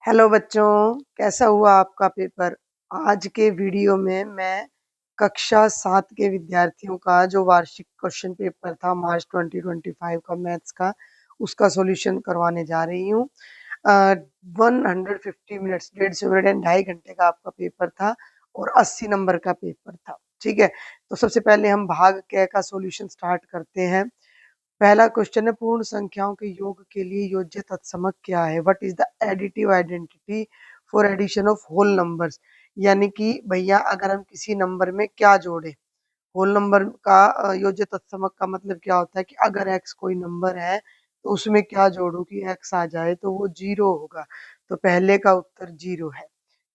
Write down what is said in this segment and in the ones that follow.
Hello बच्चों, कैसा हुआ आपका पेपर? आज के वीडियो में मैं कक्षा 7 के विद्यार्थियों का जो वार्षिक क्वेश्चन पेपर था मार्च 2025 का मैथ्स का, उसका सॉल्यूशन करवाने जा रही हूँ। 150 मिनट्स, 150 मिनट एंड 2.5 घंटे का आपका पेपर था और 80 नंबर का पेपर था। ठीक है, तो सबसे पहले हम भाग क का सॉल्यूशन स्टार्ट करते हैं। पहला क्वेश्चन है, पूर्ण संख्याओं के योग के लिए योज्य तत्समक क्या है? What is the additive identity for addition of whole numbers? यानी कि भैया अगर हम किसी नंबर में क्या जोड़े, होल नंबर का योज्य तत्समक का मतलब क्या होता है कि अगर एक्स कोई नंबर है तो उसमें क्या जोड़ो कि एक्स आ जाए तो वो जीरो होगा। तो पहले का उत्तर जीरो है।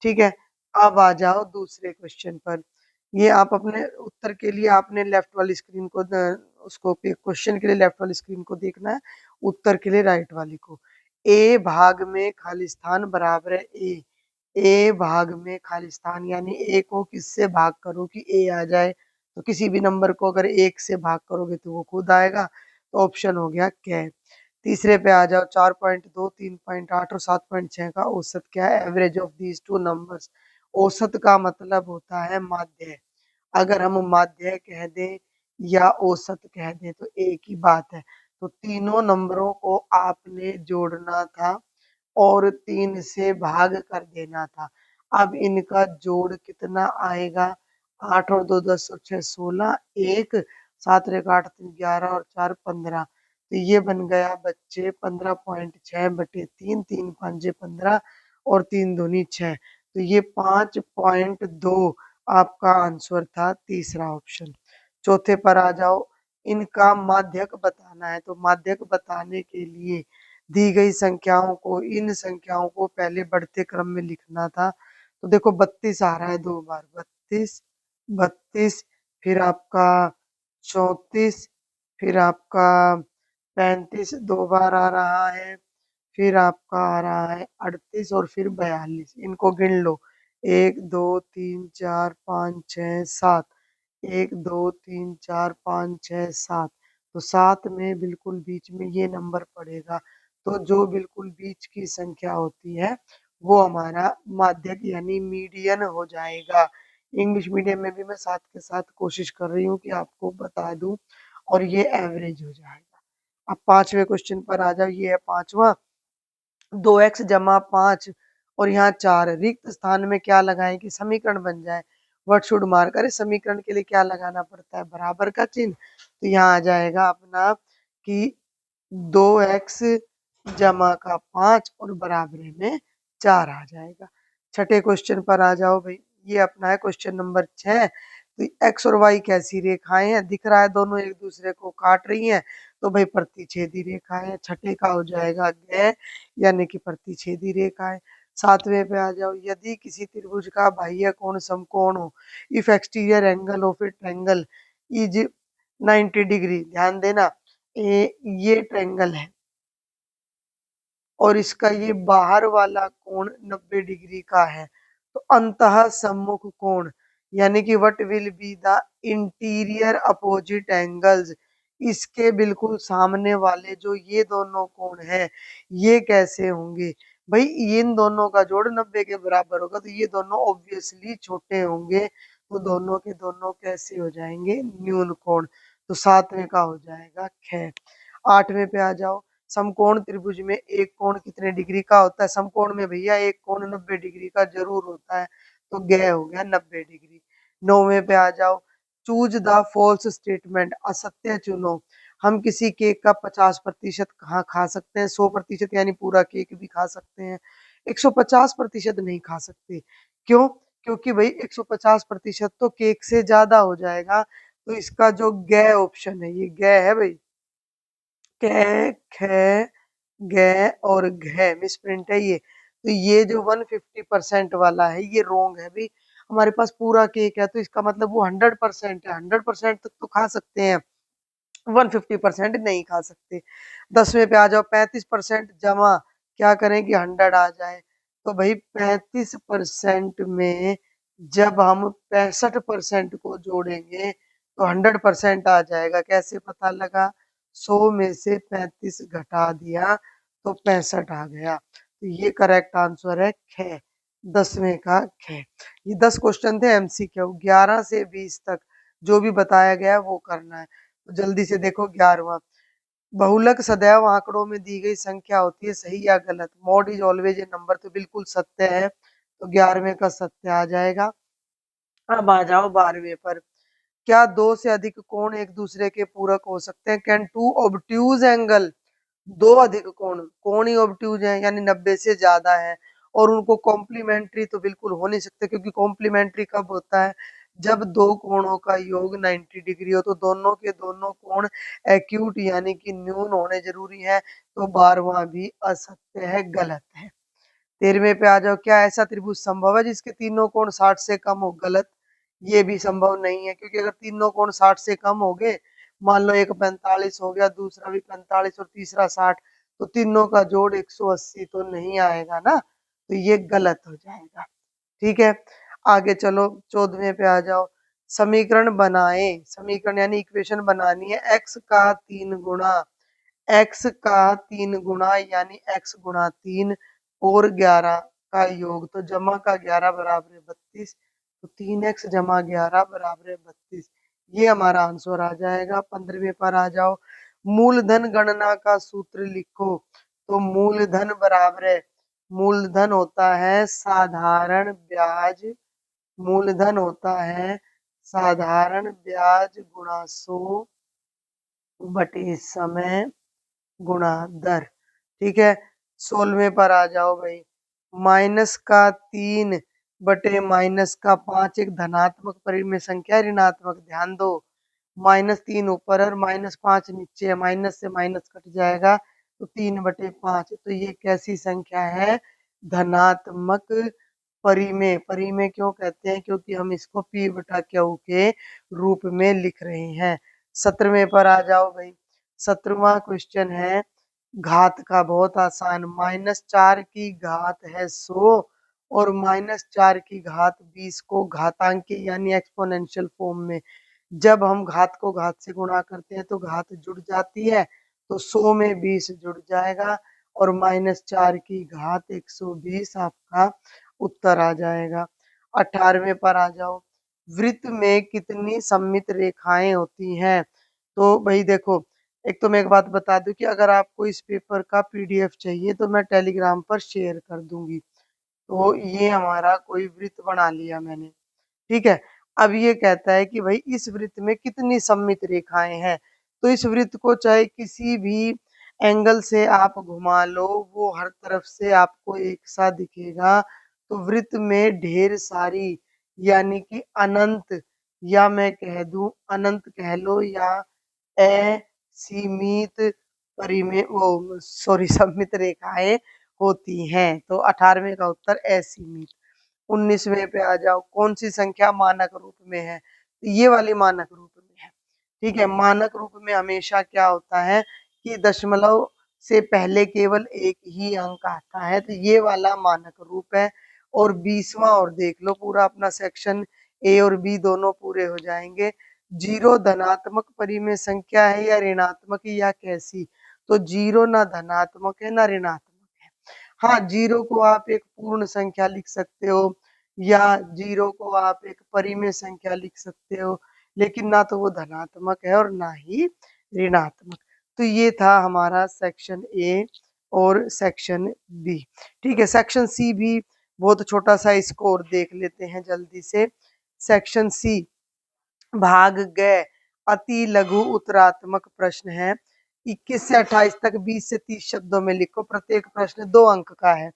ठीक है, अब आ जाओ दूसरे क्वेश्चन पर। ये आप अपने उत्तर के लिए आपने लेफ्ट वाली स्क्रीन को उसको क्वेश्चन के लिए लेफ्ट वाली स्क्रीन को देखना है, उत्तर के लिए राइट वाली को। ए भाग में खालिस्तान बराबर है ए। ए भाग में खालिस्तान यानी ए को किससे भाग करो कि ए आ जाए? तो किसी भी नंबर को अगर एक से भाग करोगे तो वो खुद आएगा। तो ऑप्शन हो गया कै। तीसरे पे आ जाओ, 4.2, 3.8 और 7.6 का औसत क्या है? Average of these two numbers. औसत का मतलब होता है माध्य। अगर हम माध्य कह दें या औसत कह दें तो एक ही बात है। तो तीनों नंबरों को आपने जोड़ना था और 3 से भाग कर देना था। अब इनका जोड़ कितना आएगा? 8 और 2 10 और 6 16, 1 7 और 1 8 3 11 और 4 15। तो ये बन गया बच्चे 15.6 बटे 3, 3 5 15 और 3 दूनी 6। तो ये 5.2 आपका आंसर था, तीसरा ऑप्शन। चौथे पर आ जाओ, इनका माध्यक बताना है। तो माध्यक बताने के लिए दी गई संख्याओं को, इन संख्याओं को पहले बढ़ते क्रम में लिखना था। तो देखो 32 आ रहा है दो बार, 32 32, फिर आपका 34, फिर आपका 35 दो बार आ रहा है, फिर आपका आ रहा है 38 और फिर 42। इनको गिन लो, 1 2 3 4 5 6 7, 1 2 3 4 5 6 7। तो 7 में बिल्कुल बीच में ये नंबर पड़ेगा। तो जो बिल्कुल बीच की संख्या होती है वो हमारा माध्यक यानी मीडियन हो जाएगा। इंग्लिश मीडियम में भी मैं साथ के साथ कोशिश कर रही हूँ कि आपको बता दूं, और ये एवरेज हो जाएगा। अब पांचवें क्वेश्चन पर आ जाओ, ये है पांचवा। 2x जमा 5 और यहाँ 4 रिक्त स्थान में क्या लगाएं कि समीकरण बन जाए? What should mark? अरे समीकरण के लिए क्या लगाना पड़ता है? बराबर का चिन्ह। तो यहाँ आ जाएगा अपना कि 2x जमा का 5 और बराबरी में 4 आ जाएगा। छठे क्वेश्चन पर आ जाओ भाई, ये अपना है क्वेश्चन नंबर 6। तो x और y कैसी रेखाएं हैं? दिख रहा है दोनों एक दूसरे को काट रही हैं, तो भाई प्रतिच्छेदी रेखाएं हैं। छठे का हो जाएगा गै यानी कि प्रतिच्छेदी रेखाएं। सातवें पे आ जाओ, यदि किसी त्रिभुज का बाह्य कोण समकोण हो, if exterior angle of A triangle is 90 degree. ध्यान देना, ये ट्रायंगल है और इसका ये बाहर वाला कोण 90 डिग्री का है। तो अंतः सम्मुख कोण यानी कि what will be the interior opposite angles, इसके बिल्कुल सामने वाले जो ये दोनों कोण है ये कैसे होंगे? भाई इन दोनों का जोड़ 90 के बराबर होगा, तो ये दोनों ऑब्वियसली छोटे होंगे। तो दोनों के दोनों कैसे हो जाएंगे? न्यून कोण। तो सातवें का हो जाएगा ख। आठवें पे आ जाओ, समकोण त्रिभुज में एक कोण कितने डिग्री का होता है? समकोण में भैया एक कोण 90 डिग्री का जरूर होता है। तो गै हो गया 90 डिग्री। नौवें पे आ जाओ, चूज द फॉल्स स्टेटमेंट, असत्य चुनो। हम किसी केक का 50% कहाँ खा सकते हैं? 100% यानी पूरा केक भी खा सकते हैं, 150% नहीं खा सकते। क्यों? क्योंकि भाई 150% तो केक से ज्यादा हो जाएगा। तो इसका जो गै ऑप्शन है, ये गै है भाई। कै, ख, ग और घ मिस प्रिंट है ये। तो ये जो 150% वाला है ये रोंग है भाई। हमारे पास पूरा केक है तो इसका मतलब वो 100% है। 100% तक तो खा सकते हैं, 150% नहीं खा सकते। 10वें पे आ जाओ, 35% जमा क्या करें कि 100 आ जाए? तो भाई 35% में जब हम 65% को जोड़ेंगे तो 100% आ जाएगा। कैसे पता लगा? 100 में से 35 घटा दिया तो 65 आ गया। तो ये करेक्ट आंसर है ख, 10वें का ख। ये 10 क्वेश्चन थे एमसीक्यू, 11 से 20 तक जो भी बताया गया है वो करना है। तो जल्दी से देखो 11वां, बहुलक सदैव आंकड़ों में दी गई संख्या होती है, सही या गलत? Mod is always a number, तो बिल्कुल सत्य है, तो 11वें का सत्य आ जाएगा। अब आ जाओ 12वें पर, क्या दो से अधिक कोण एक दूसरे के पूरक हो सकते हैं? कैन टू ऑब्ट्यूज एंगल, दो अधिक कोण, कोण ही ऑब्ट्यूज है यानी 90 से ज्यादा है, और उनको कॉम्प्लीमेंट्री तो बिल्कुल हो नहीं सकते, क्योंकि कॉम्प्लीमेंट्री कब होता है? जब दो कोणों का योग 90 डिग्री हो, तो दोनों के दोनों कोण एक्यूट यानी कि न्यून होने जरूरी है, तो 12वां भी असत्य है, गलत है। 13वें पे आ जाओ, क्या ऐसा त्रिभुज संभव है जिसके तीनों कोण 60 से कम हो? गलत, ये भी संभव नहीं है, क्योंकि अगर तीनों कोण 60 से कम हो गए, मान लो एक 45 हो गया, दूसरा भी 45 और तीसरा 60, तो तीनों का जोड़ 180 तो नहीं आएगा ना, तो ये गलत हो जाएगा। ठीक है, आगे चलो 14वें पे आ जाओ, समीकरण बनाए, समीकरण यानी इक्वेशन बनानी है, x का 3 गुना, x का 3 गुना यानी x गुणा 3 और 11 का योग, तो जमा का 11 बराबर है 32, तो 3x जमा 11 बराबर है 32, ये हमारा आंसर आ जाएगा। 15वें पर आ जाओ, मूलधन गणना का सूत्र लिखो, तो मूलधन बराबर है, मूलधन होता है साधारण ब्याज, मूलधन होता है साधारण ब्याज गुणा 100 बटे समय गुणा दर। ठीक है, 16वें पर आ जाओ भाई, माइनस का 3 बटे माइनस का 5 एक धनात्मक परिमेय संख्या, ऋणात्मक, ध्यान दो, -3 ऊपर और -5 नीचे है, माइनस से माइनस कट जाएगा, तो 3/5, तो ये कैसी संख्या है? धनात्मक परिमेय। परिमेय क्यों कहते हैं? क्योंकि हम इसको p बटा q के रूप में लिख रहे हैं। 17वें पर आ जाओ भाई, 17वां क्वेश्चन है घात का, बहुत आसान, -4 की घात है 100 और -4 की घात 20 को घातांकी यानी एक्सपोनेंशियल फॉर्म में, जब हम घात को घात से गुणा करते हैं तो घात जुड़ जाती है, तो 100 में 20 जुड़ जाएगा और -4 की घात 120 आपका उत्तर आ जाएगा। 18वें पर आ जाओ, वृत्त में कितनी सममित रेखाएं होती हैं? तो भाई देखो, एक तो मैं एक बात बता दूं कि अगर आपको इस पेपर का पीडीएफ चाहिए तो मैं टेलीग्राम पर शेयर कर दूंगी। तो ये हमारा कोई वृत्त बना लिया मैंने, ठीक है। अब ये कहता है कि भाई इस वृत्त में कितनी सममित रेखाएं हैं, तो इस वृत्त को चाहे किसी भी एंगल से आप घुमा लो, वो हर तरफ से आपको एक सा दिखेगा। तो वृत्त में ढेर सारी यानी कि अनंत, या मैं कह दूं अनंत कह लो, या असीमित परिमेय, वो सॉरी सममित रेखाएं होती हैं। तो 18वें का उत्तर असीमित। 19वें पे आ जाओ, कौन सी संख्या मानक रूप में है? तो ये वाली मानक रूप में है। ठीक है, मानक रूप में हमेशा क्या होता है कि दशमलव से पहले केवल एक ही अंक आता है, तो ये वाला मानक रूप है। और 20वां और देख लो, पूरा अपना सेक्शन ए और बी दोनों पूरे हो जाएंगे। जीरो धनात्मक परिमेय संख्या है या ऋणात्मक, या कैसी? तो जीरो ना धनात्मक है ना ऋणात्मक है। हाँ, जीरो को आप एक पूर्ण संख्या लिख सकते हो, या जीरो को आप एक परिमेय संख्या लिख सकते हो, लेकिन ना तो वो धनात्मक है और ना ही ऋणात्मक। तो ये था हमारा सेक्शन ए और सेक्शन बी। ठीक है, सेक्शन सी भी बहुत छोटा सा स्कोर देख लेते हैं जल्दी से। सेक्शन सी, भाग ग, अति लघु उत्तरात्मक प्रश्न है, 21 से 28 तक 20 से 30 शब्दों में लिखो, प्रत्येक प्रश्न 2 अंक का है।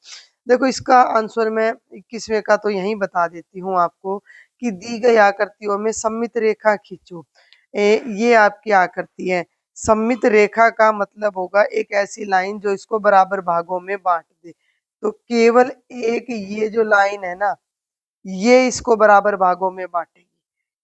देखो इसका आंसर मैं 21वें का तो यही बता देती हूँ आपको कि दी गई आकृतियों में सममित रेखा खींचो। ये आपकी आकृति है, सममित रेखा का मतलब होगा एक ऐसी लाइन जो इसको बराबर भागों में बांट दे। तो केवल एक ये जो लाइन है ना, ये इसको बराबर भागों में बांटेगी।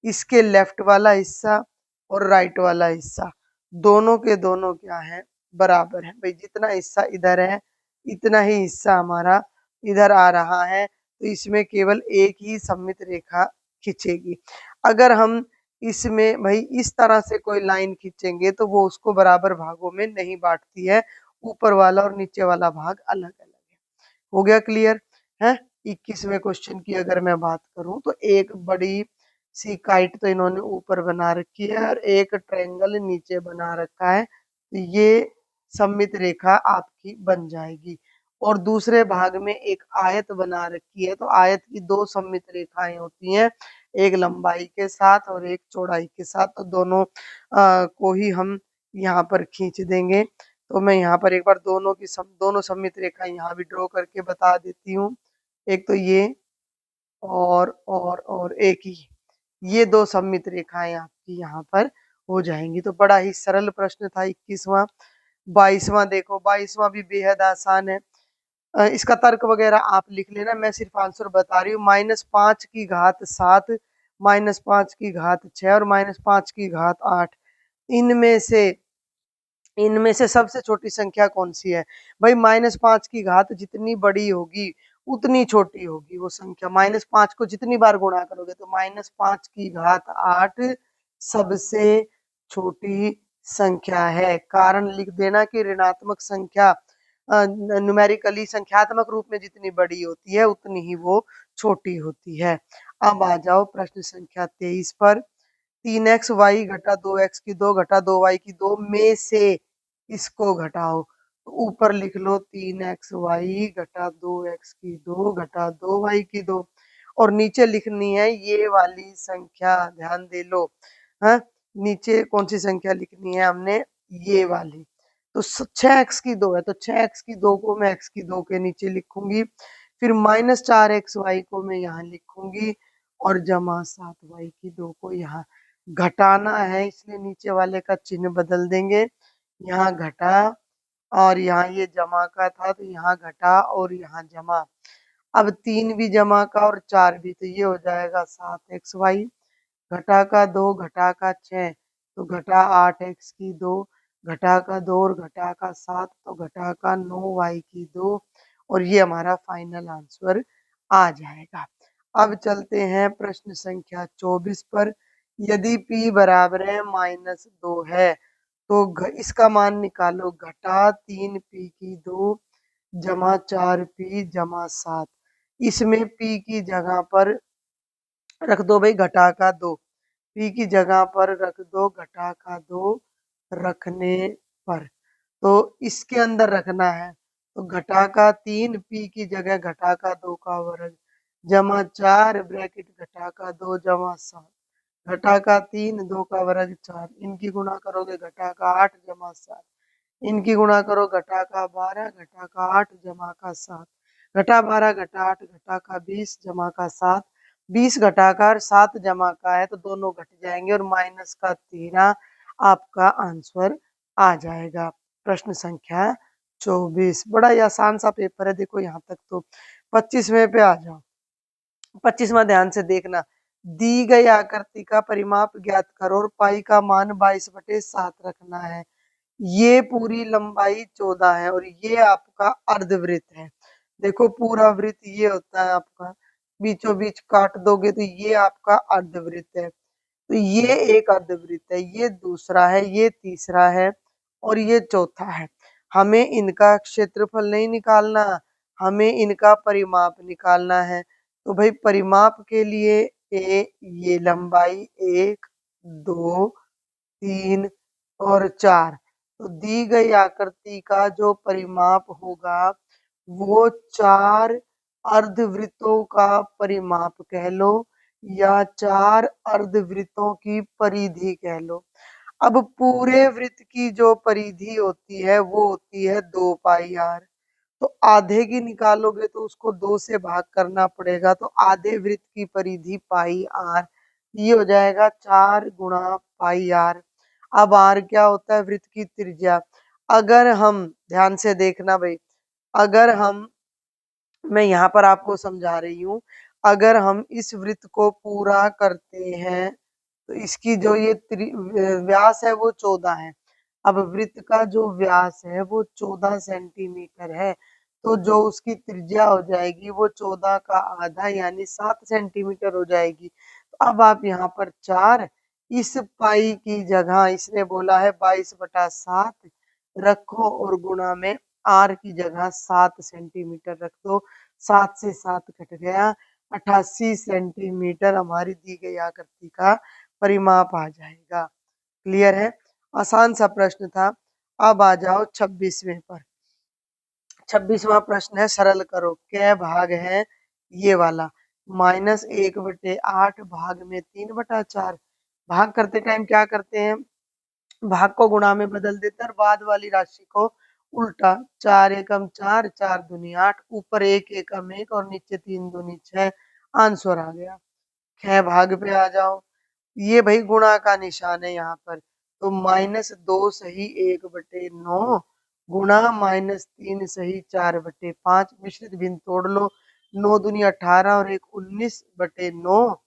इसके लेफ्ट वाला हिस्सा और राइट वाला हिस्सा दोनों के दोनों क्या है? बराबर है। भाई जितना हिस्सा इधर है इतना ही हिस्सा हमारा इधर आ रहा है, तो इसमें केवल एक ही सममित रेखा खींचेगी। अगर हम इसमें भाई इस तरह से कोई लाइन खींचेंगे तो वो उसको बराबर भागों में नहीं बांटती है, ऊपर वाला और नीचे वाला भाग अलग अलग है। हो गया क्लियर है। 21वें क्वेश्चन की अगर मैं बात करूं तो एक बड़ी सी काइट तो इन्होंने ऊपर बना रखी है और एक ट्रायंगल नीचे बना रखा है, तो ये सममित रेखा आपकी बन जाएगी। और दूसरे भाग में एक आयत बना रखी है, तो आयत की दो सममित रेखाएं होती हैं, एक लंबाई के साथ और एक चौड़ाई के साथ, तो दोनों को ही हम यहाँ पर खींच देंगे। तो मैं यहाँ पर एक बार दोनों सममित रेखा यहाँ भी ड्रॉ करके बता देती हूँ। एक तो ये और एक ही, ये दो सममित रेखाएं आपकी यहाँ पर हो जाएंगी। तो बड़ा ही सरल प्रश्न था 21वां। 22वां देखो, 22वां भी बेहद आसान है। इसका तर्क वगैरह आप लिख लेना, मैं सिर्फ आंसर बता रही हूँ। -5 की घात 7, -5 की घात 6 और -5 की घात 8, इनमें से इनमें से सबसे छोटी संख्या कौन सी है? भाई -5 की घात जितनी बड़ी होगी उतनी छोटी होगी वो संख्या। -5 को जितनी बार गुणा करोगे तो -5 की घात 8 सबसे छोटी संख्या है। कारण लिख देना कि ऋणात्मक संख्या न्यूमेरिकली संख्यात्मक रूप में जितनी बड़ी होती है उतनी ही वो छोटी होती है। अब आ जाओ प्रश्न संख्या 23 पर। 3x घटा 2x घटा 2y में से इसको घटाओ। तो ऊपर लिख लो 3x घटा 2x घटा 2y और नीचे लिखनी है ये वाली संख्या, ध्यान दे लो। हाँ, नीचे कौन सी संख्या लिखनी है हमने? ये वाली। तो 6x है, तो 6x को मैं x के नीचे लिखूंगी, फिर -4xy को मैं यहाँ लिखूंगी और जमा 7y को यहाँ। घटाना है इसलिए नीचे वाले का चिन्ह बदल देंगे, यहाँ घटा और यहाँ ये जमा का था तो यहाँ घटा और यहाँ जमा। अब 3 भी जमा का और 4 भी, तो ये हो जाएगा 7xy, घटा का 2 घटा का 6 तो घटा 8x घटा का 2 और घटा का 7 तो घटा का 9y और ये हमारा फाइनल आंसर आ जाएगा। अब चलते हैं प्रश्न संख्या 24 पर। यदि p बराबर है -2 है तो इसका मान निकालो। घटा 3p जमा 4p जमा 7। इसमें p की जगह पर रख दो भाई घटा का 2, p की जगह पर रख दो घटा का 2 रखने पर। तो इसके अंदर रखना है, तो घटा का 3 p की जगह घटा का 2 का वर्ग जमा 4 ब्रैकेट घटा का 2 जमा 7, घटा का 3 2 का वर्ग 4, इनकी गुणा करोगे घटा का 8 जमा 7, इनकी गुणा करो घटा का 12 घटा का 8 जमा का 7, घटा 12 घटा 8 घटा का 20 जमा का 7, 20 घटाकर 7 जमा का है तो दोनों घट जाएंगे और माइनस का 13 आपका आंसर आ जाएगा। प्रश्न संख्या 24 बड़ा ही आसान सा पेपर है। देखो यहाँ तक तो 25वें पे आ जाओ। 25वां ध्यान से देखना। दी गई आकृति का परिमाप ज्ञात करो और पाई का मान 22/7 रखना है। ये पूरी लंबाई 14 है और ये आपका अर्धवृत्त है। देखो पूरा वृत्त ये होता है आपका, बीचों बीच काट दोगे तो ये आपका अर्धवृत्त है। तो ये एक अर्धवृत्त है, ये दूसरा है, ये तीसरा है और ये चौथा है। हमें इनका क्षेत्रफल नहीं निकालना, हमें इनका परिमाप निकालना है। तो भाई परिमाप के लिए ये लंबाई 1 2 3 और 4, तो दी गई आकृति का जो परिमाप होगा वो 4 अर्धवृत्तों का परिमाप कह लो या 4 अर्धवृत्तों की परिधि कह लो। अब पूरे वृत्त की जो परिधि होती है वो होती है 2 पाई आर। तो आधे की निकालोगे तो उसको 2 से भाग करना पड़ेगा, तो आधे वृत्त की परिधि पाई आर, ये हो जाएगा 4 गुणा पाई आर। अब आर क्या होता है? वृत्त की त्रिज्या। अगर हम ध्यान से देखना भाई, अगर हम मैं यहाँ पर आपको समझा रही हूँ, अगर हम इस वृत्त को पूरा करते हैं तो इसकी जो ये व्यास है वो 14 है। अब वृत्त का जो व्यास है वो 14 सेंटीमीटर है, तो जो उसकी त्रिज्या हो जाएगी वो 14 का आधा यानी 7 सेंटीमीटर हो जाएगी। तो अब आप यहाँ पर 4 इस पाई की जगह इसने बोला है 22/7 रखो और गुणा में आर की जगह 7 सेंटीमीटर रख दो, 7 से 7 कट गया, 88 सेंटीमीटर हमारी दी गई आकृति का परिमाप आ जाएगा। क्लियर है? आसान सा प्रश्न था। अब आ जाओ 26वें पर। 26वां प्रश्न है, सरल करो। कै भाग है ये वाला? -1/8 भाग में 3/4। भाग करते टाइम क्या करते हैं? भाग को गुणा में बदल देते हैं और बाद वाली राशि को उल्टा। 4 एकम 4, 4 दूनी 8, ऊपर 1 एकम 1 और नीचे 3 दूनी 6। आंसर आ गया। ख भाग पे आ जाओ। ये भाई गुणा का निशान है यहाँ पर, तो -2 सही 1/9 गुणा -3 सही 4/5। मिश्रित भिन्न तोड़ लो। 9 दूनी 18 और 1 19/9,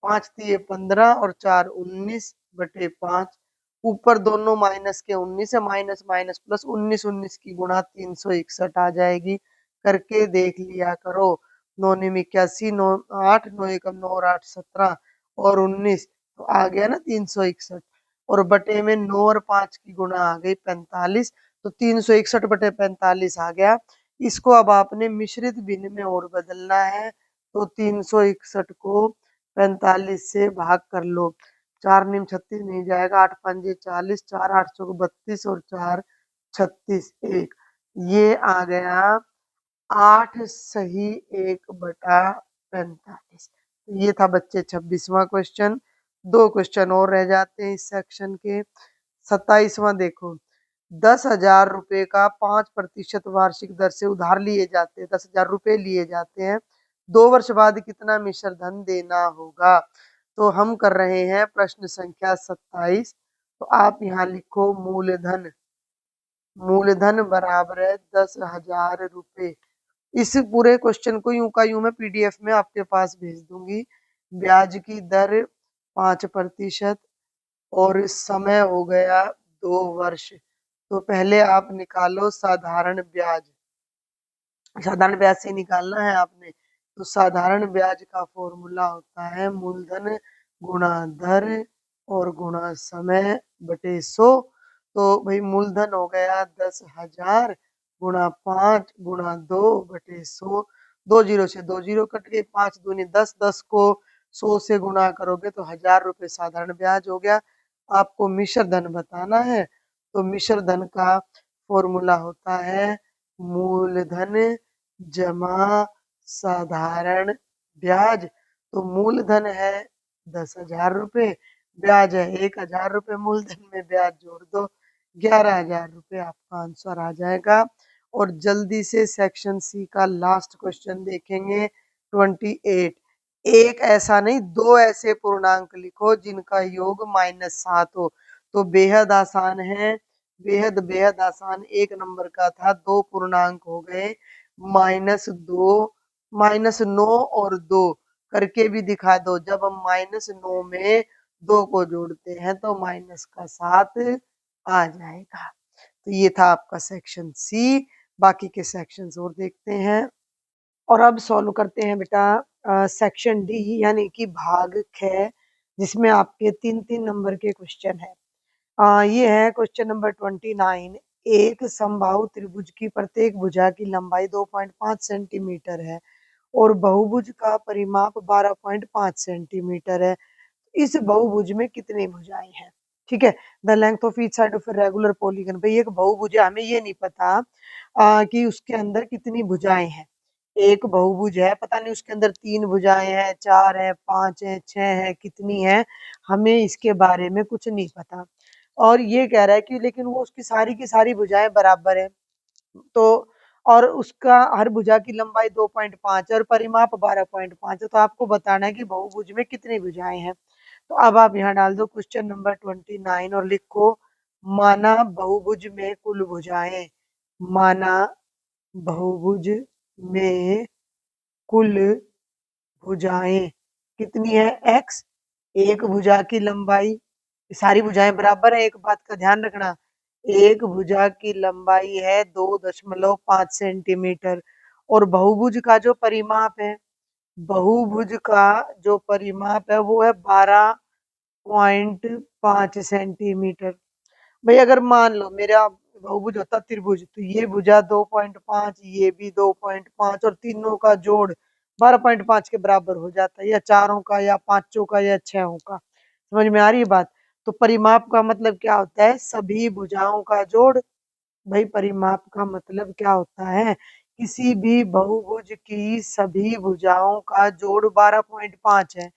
5 तिये 15 और 4 19/5। ऊपर दोनों माइनस के 19 है, माइनस माइनस प्लस 19 19 की गुणा 361 आ जाएगी। करके देख लिया करो। 9 निम 81, 9 8, 9 एकम 9 और 8 17 और 19, तो आ गया ना 361। और बटे में 9 और 5 की गुणा आ गई 45, तो 361 बटे 45 आ गया। इसको अब आपने मिश्रित भिन्न में और बदलना है, तो 361 को 45 से भाग कर लो। 4 निम 36 नहीं जाएगा, 8 पंजे 40, 4 8 चौक 32 और 4 36 1। ये आ गया 8 सही 1/45। ये था बच्चे 26वां क्वेश्चन। 2 क्वेश्चन और रह जाते हैं इस सेक्शन के। 27वां देखो। 10,000 रुपए का 5% वार्षिक दर से उधार लिए जाते हैं, 10,000 रुपए लिए जाते हैं। 2 वर्ष बाद कितना मिश्र धन देना होगा? तो हम कर रहे हैं प्रश्न संख्या 27। तो आप यहाँ लिखो मूलधन। मूलधन बराबर है 10,000 रुपए। इस पूरे क्वेश्चन को यूं का यूं मैं पीडीएफ में आपके पास भेज दूंगी। ब्याज की दर 5% और समय हो गया 2 वर्ष। तो पहले आप निकालो साधारण ब्याज। साधारण ब्याज से निकालना है आपने। तो साधारण ब्याज का फॉर्मूला होता है मूलधन गुणा दर और गुणा समय बटे 100। तो भाई मूलधन हो गया 10,000 गुणा 5 गुणा 2 बटे 100। 2 जीरो से 2 जीरो कट गए, 5 दूनी 10, 10 को 100 से गुणा करोगे तो 1,000 रुपये साधारण ब्याज हो गया। आपको मिश्र धन बताना है, तो मिश्र धन का फॉर्मूला होता है मूलधन जमा साधारण ब्याज। तो मूलधन है 10,000 रुपये, ब्याज है 1,000 रुपये, मूलधन में ब्याज जोड़ दो 11,000 रुपये, आपका आंसर आ जाएगा। और जल्दी से सेक्शन सी का लास्ट क्वेश्चन देखेंगे 28। एक ऐसा नहीं, 2 ऐसे पूर्णांक लिखो जिनका योग -7 हो। तो बेहद आसान है, बेहद बेहद आसान। 1 नंबर का था, 2 पूर्णांक हो गए -2, -9 और 2 करके भी दिखा दो। जब हम -9 में 2 को जोड़ते हैं तो -7 आ जाएगा। तो ये था आपका सेक्शन सी। बाकी के सेक्शंस और देखते हैं। और अब सॉल्व करते हैं बेटा सेक्शन डी यानी कि भाग ख, जिसमें आपके 3-3 नंबर के क्वेश्चन है। ये है क्वेश्चन नंबर 29। एक समबाहु त्रिभुज की प्रत्येक भुजा की लंबाई 2.5 सेंटीमीटर है और बहुभुज का परिमाप 12.5 सेंटीमीटर है। इस बहुभुज में कितनी भुजाएं हैं? ठीक है। The length of each side of a regular polygon. भाई एक बहुभुज है, हमें ये नहीं पता कि उसके अंदर कितनी भुजाएं हैं। एक बहुभुज है, पता नहीं उसके अंदर 3 भुजाएं हैं, 4 है, 5 है, 6 है, कितनी है हमें इसके बारे में कुछ नहीं पता। और ये कह रहा है कि लेकिन वो उसकी सारी की सारी भुजाएं बराबर है। तो और उसका हर भुजा की लंबाई 2.5 और परिमाप 12.5 है। तो आपको बताना है कि बहुभुज में कितनी भुजाएं हैं। तो अब आप यहाँ डाल दो क्वेश्चन नंबर 29 और लिखो माना बहुभुज में कुल भुजाएं। माना बहुभुज में कुल भुजाएं कितनी है? x। एक भुजा की लंबाई, सारी भुजाएं बराबर है, एक बात का ध्यान रखना। एक भुजा की लंबाई है 2.5 सेंटीमीटर और बहुभुज का जो परिमाप है, बहुभुज का जो परिमाप है वो है 12.5 सेंटीमीटर। भाई अगर मान लो मेरा बहुभुज होता त्रिभुज, तो ये भुजा 2.5, ये भी 2.5 और तीनों का जोड़ 12.5 के बराबर हो जाता है, या चारों का या पांचों का या छहों का। समझ में आ रही है बात? तो परिमाप का मतलब क्या होता है? सभी भुजाओं का जोड़। भाई परिमाप का मतलब क्या होता है? किसी भी बहुभुज की सभी भुजाओं का जोड़ 12.5 है।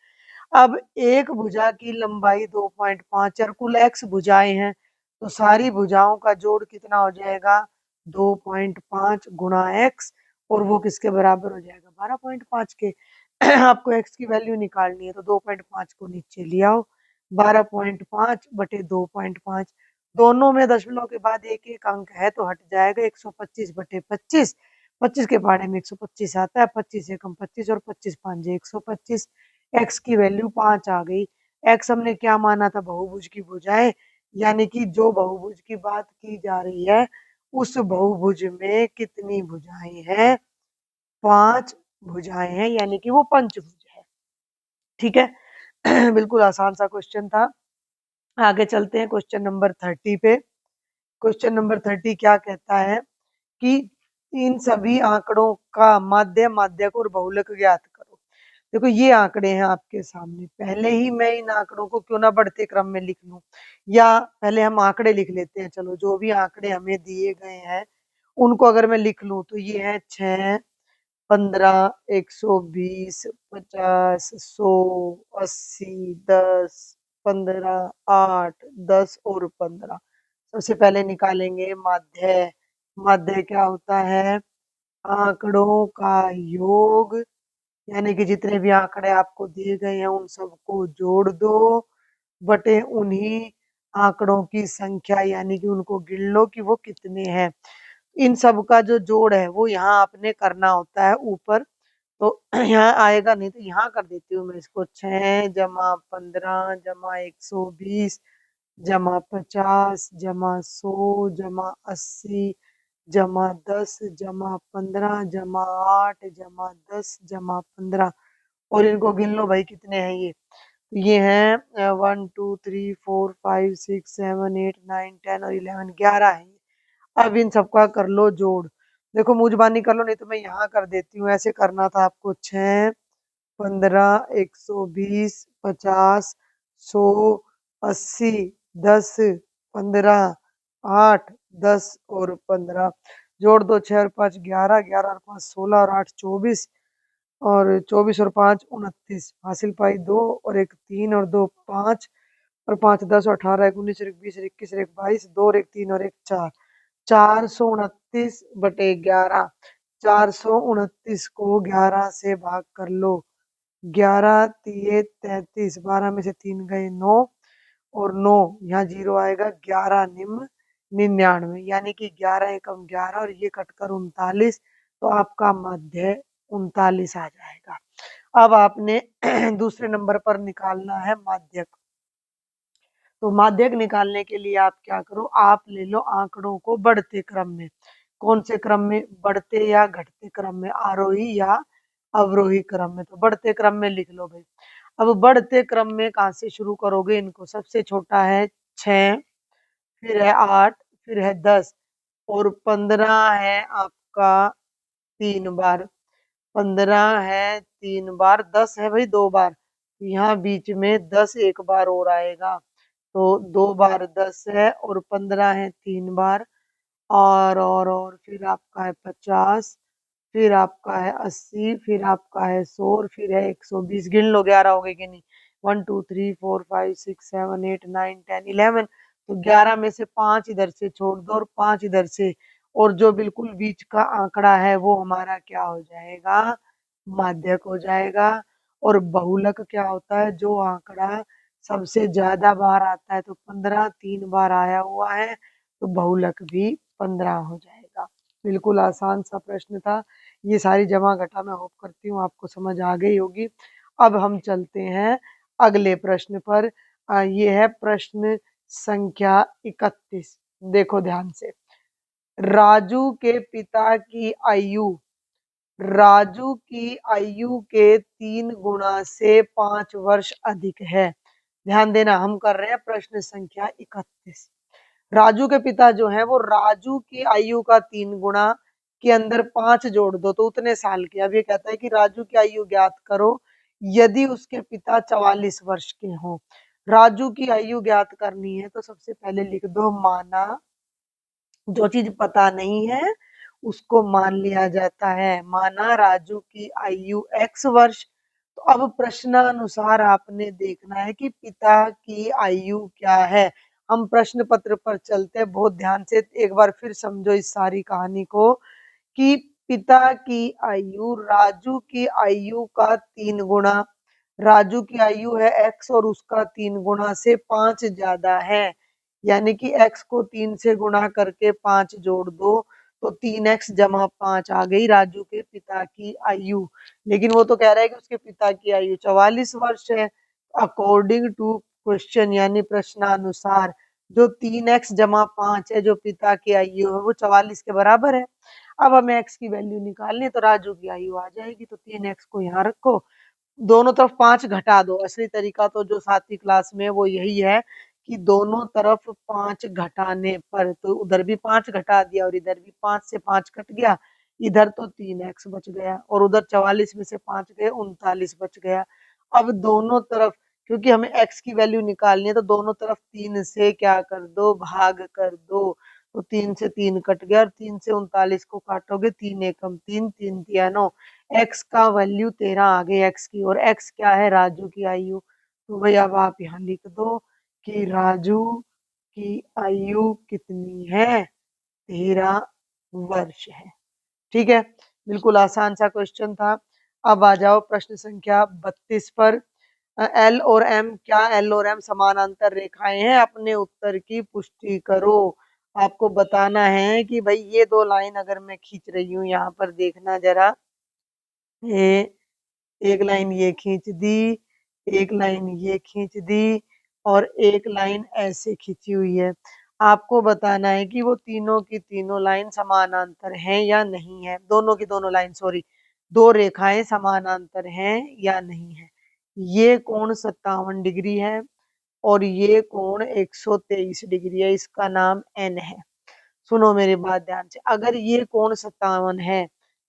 अब एक भुजा की लंबाई 2.5 और कुल x भुजाएं हैं, तो सारी भुजाओं का जोड़ कितना हो जाएगा? 2.5 गुणा x, और वो किसके बराबर हो जाएगा? 12.5 के। आपको x की वैल्यू निकालनी है, तो 2.5 को नीचे ले आओ, 12.5 बटे 2.5, दोनों में दशमलव के बाद एक एक अंक है तो हट जाएगा, 125 बटे 25, 25 के पहाड़े में 125 आता है, 25 एकम 25 और 25 पांजे 125, x की वैल्यू 5 आ गई। x हमने क्या माना था? बहुभुज की भुजाएं, यानी कि जो बहुभुज की बात की जा रही है उस बहुभुज में कितनी भुजाएं हैं? 5 भुजाएं हैं, यानी कि वो पंचभुज है। ठीक है। बिल्कुल आसान सा क्वेश्चन था। आगे चलते हैं क्वेश्चन नंबर 30 पे। क्वेश्चन नंबर 30 क्या कहता है कि इन सभी आंकड़ों का माध्य, माध्यक और बहुलक ज्ञात करो। देखो ये आंकड़े हैं आपके सामने, पहले ही मैं इन आंकड़ों को क्यों ना बढ़ते क्रम में लिख लूं, या पहले हम आंकड़े लिख लेते हैं। चलो जो भी आंकड़े हमें दिए गए हैं उनको अगर मैं लिख लूं, तो ये है 6, 15, 120, 50, 100, 80, 10, 15, 8, 10 और 15। सबसे पहले निकालेंगे माध्य। माध्य क्या होता है? आंकड़ों का योग, यानी कि जितने भी आंकड़े आपको दिए गए हैं उन सबको जोड़ दो, बटे उन्हीं आंकड़ों की संख्या, यानी कि उनको गिन लो कि वो कितने हैं। इन सब का जो जोड़ है वो यहाँ आपने करना होता है ऊपर, तो यहाँ आएगा नहीं, तो यहाँ कर देती हूँ मैं इसको, 6 जमा 15 जमा 120 जमा 50 जमा 100 जमा 80 जमा 10 जमा 15 जमा 8 जमा 10 जमा 15, और इनको गिन लो भाई कितने हैं ये। तो ये हैं 1 2 3 4 5 6 7 8 9 10 और 11, 11 है। अब इन सबका कर लो जोड़। देखो मुजबानी कर लो, नहीं तो मैं यहाँ कर देती हूँ। ऐसे करना था आपको, 6, 15, 120, 50, 100, 80, 10, 15, 8, 10 और 15। जोड़ दो, 6 और 5 11, 11 और 5 16 और 8 24, और 24 और 5 29, हासिल पाई 2 और 1 3 और 2 5 और 5 10 और 18 1 19 और 1 20 और 21 और 1 22, 2 और 1 3 और 1 4, 429 बटे 11। 429 को 11 से भाग कर लो, 11 तिये 33, 12 में से 3 गए 9, और 9 यहाँ जीरो आएगा, 11 निम 99, यानी कि 11 एकम 11 और ये कटकर 39, तो आपका मध्य 39 आ जाएगा। अब आपने दूसरे नंबर पर निकालना है माध्यक। तो माध्यक निकालने के लिए आप क्या करो, आप ले लो आंकड़ों को बढ़ते क्रम में। कौन से क्रम में? बढ़ते या घटते क्रम में, आरोही या अवरोही क्रम में। तो बढ़ते क्रम में लिख लो भाई। अब बढ़ते क्रम में कहाँ से शुरू करोगे इनको? सबसे छोटा है 6, फिर है 8, फिर है 10 और 15 है आपका 3 बार। 15 है 3 बार, 10 है भाई 2 बार, यहाँ बीच में 10 एक बार और आएगा, तो 2 बार 10 है और 15 है 3 बार, और फिर आपका है 50, फिर आपका है 80, फिर आपका है 100 और फिर है 120। गिन लो 11 हो गए कि नहीं? 1 2 3 4 5 6 7 8 9 10 11, तो 11 में से 5 इधर से छोड़ दो और 5 इधर से, और जो बिल्कुल बीच का आंकड़ा है वो हमारा क्या हो जाएगा? माध्यक हो जाएगा। और बहुलक क्या होता है? जो आंकड़ा सबसे ज्यादा बार आता है, तो 15 3 बार आया हुआ है, तो बहुलक भी 15 हो जाएगा। बिल्कुल आसान सा प्रश्न था। ये सारी जमा घटा मैं होप करती हूँ आपको समझ आ गई होगी। अब हम चलते हैं अगले प्रश्न पर। ये है प्रश्न संख्या 31। देखो ध्यान से। राजू के पिता की आयु राजू की आयु के 3 गुना से 5 वर्ष अधिक है। ध्यान देना, हम कर रहे हैं प्रश्न संख्या 31। राजू के पिता जो है वो राजू की आयु का 3 गुना के अंदर 5 जोड़ दो तो उतने साल के। अब ये कहता है कि राजू की आयु ज्ञात करो यदि उसके पिता 44 वर्ष के हों। राजू की आयु ज्ञात करनी है तो सबसे पहले लिख दो माना, जो चीज पता नहीं है उसको मान लिया जाता है। माना राजू की आयु x वर्ष। तो अब प्रश्नानुसार आपने देखना है कि पिता की आयु क्या है। हम प्रश्न पत्र पर चलते हैं, बहुत ध्यान से एक बार फिर समझो इस सारी कहानी को कि पिता की आयु राजू की आयु का 3 गुना। राजू की आयु है x और उसका 3 गुना से 5 ज्यादा है, यानी कि x को 3 से गुणा करके 5 जोड़ दो तो 3x जमा 5 आ गई राजू के पिता की आयु। लेकिन वो तो कह रहा है कि उसके पिता की आयु 44 वर्ष है। अकॉर्डिंग टू क्वेश्चन यानी प्रश्नानुसार जो 3x जमा 5 है, जो पिता की आयु है वो 44 के बराबर है। अब हमें x की वैल्यू निकालनी है तो राजू की आयु आ जाएगी, तो 3x को यहाँ रखो, दोनों तरफ 5 घटा दो। असली तरीका तो जो 7वीं क्लास में वो यही है कि दोनों तरफ 5 घटाने पर, तो उधर भी 5 घटा दिया और इधर भी 5 से 5 कट गया, इधर तो 3x बच गया और उधर 44 में से 5 गए 39 बच गया। अब दोनों तरफ, क्योंकि हमें x की वैल्यू निकालनी है तो दोनों तरफ 3 से क्या कर दो, भाग कर दो। तो 3 से 3 कट गया और 3 से 39 को काटोगे, 3 एकम 3, 3 तिया 9, x का वैल्यू 13 आ गई x की, और x क्या है, राजू की आयु। तो भाई अब आप यहाँ लिख दो कि राजू की आयु कितनी है, 13 वर्ष है। ठीक है, बिल्कुल आसान सा क्वेश्चन था। अब आ जाओ प्रश्न संख्या 32 पर। एल और एम, क्या एल और एम समानांतर रेखाएं हैं? अपने उत्तर की पुष्टि करो। आपको बताना है कि भाई ये दो लाइन अगर मैं खींच रही हूँ, यहाँ पर देखना जरा, ये एक लाइन ये खींच दी, एक लाइन ये खींच दी और एक लाइन ऐसे खींची हुई है। आपको बताना है कि वो तीनों की तीनों लाइन समानांतर हैं या नहीं है। दोनों की दोनों लाइन, सॉरी, दो रेखाएं समानांतर हैं या नहीं है। ये कोण 57 डिग्री है और ये कोण 123 डिग्री है, इसका नाम n है। सुनो मेरी बात ध्यान से, अगर ये कोण 57 है,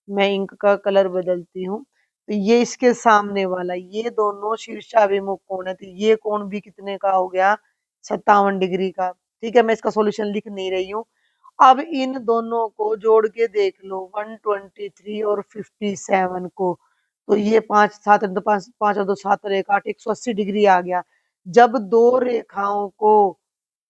मैं इंक का कलर बदलती हूँ, तो ये इसके सामने वाला, ये दोनों शीर्षाभिमुख कोण है, तो ये कोण भी कितने का हो गया, 57 डिग्री का। ठीक है, मैं इसका सॉल्यूशन लिख नहीं रही हूँ। अब इन दोनों को जोड़ के देख लो, 123 और 57 को, तो ये 5 7 5 5 और 2 7 और 1 8, 180 डिग्री आ गया। जब दो रेखाओं को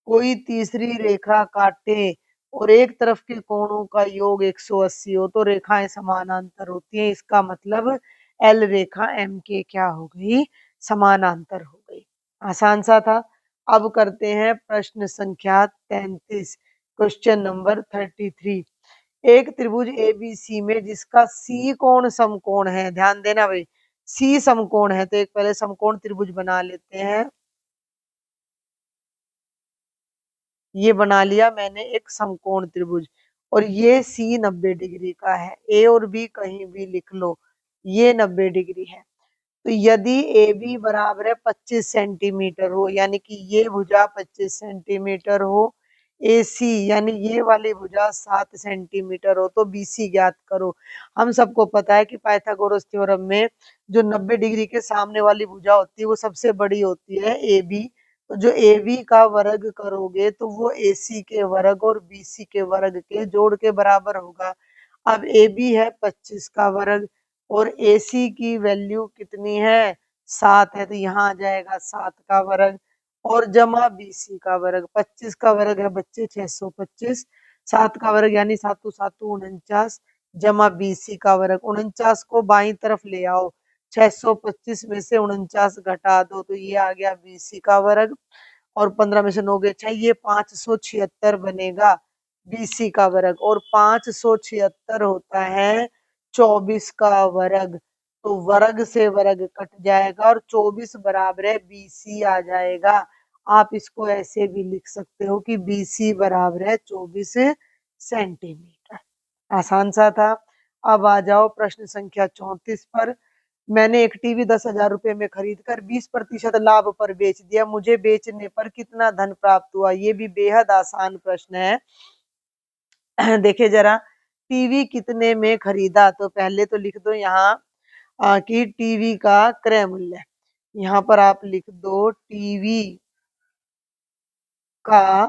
कोई तीसरी रेखा काटे और एक तरफ के कोणों का योग 180 हो तो रेखाएं समानांतर होती हैं। इसका मतलब एल रेखा एम के क्या हो गई, समानांतर हो गई। आसान सा था। अब करते हैं प्रश्न संख्या 33, क्वेश्चन नंबर 33। एक त्रिभुज एबीसी में जिसका सी कोण समकोण है, ध्यान देना भाई, सी समकोण है, तो एक पहले समकोण त्रिभुज बना लेते हैं। ये बना लिया मैंने एक समकोण त्रिभुज, और ये सी 90 डिग्री का है, ए और बी कहीं भी लिख लो, ये 90 डिग्री है। तो यदि ए बी बराबर है 25 सेंटीमीटर हो, यानी कि ये भुजा 25 सेंटीमीटर हो, ए सी यानी ये वाली भुजा 7 सेंटीमीटर हो, तो बी सी ज्ञात करो। हम सबको पता है कि पाइथागोरस थ्योरम में जो 90 डिग्री के सामने वाली भुजा होती है वो सबसे बड़ी होती है ए बी। तो जो ए बी का वर्ग करोगे तो वो ए सी के वर्ग और बी सी के वर्ग के जोड़ के बराबर होगा। अब ए बी है 25 का वर्ग और ए सी की वैल्यू कितनी है, 7 है, तो यहाँ आ जाएगा 7 का वर्ग और जमा बी सी का वर्ग। 25 का वर्ग है बच्चे 625, 7 का वर्ग यानी 7 7 49 जमा बी सी का वर्ग। 49 को बाई तरफ ले आओ, 625 में से 49 घटा दो तो ये आ गया बी सी का वर्ग, और 15 में से 9 गए 6, ये 576 बनेगा बीसी का वर्ग, और 576 होता है 24 का वर्ग। तो वर्ग से वर्ग कट जाएगा और 24 बराबर है बीसी आ जाएगा। आप इसको ऐसे भी लिख सकते हो कि बीसी बराबर है 24 सेंटीमीटर। आसान सा था। अब आ जाओ प्रश्न संख्या 34 पर। मैंने एक टीवी 10,000 रुपए में खरीद कर 20% लाभ पर बेच दिया, मुझे बेचने पर कितना धन प्राप्त हुआ? ये भी बेहद आसान प्रश्न है। देखिए जरा, टीवी कितने में खरीदा? तो पहले तो लिख दो यहाँ कि टीवी का क्रय मूल्य। यहाँ पर आप लिख दो टीवी का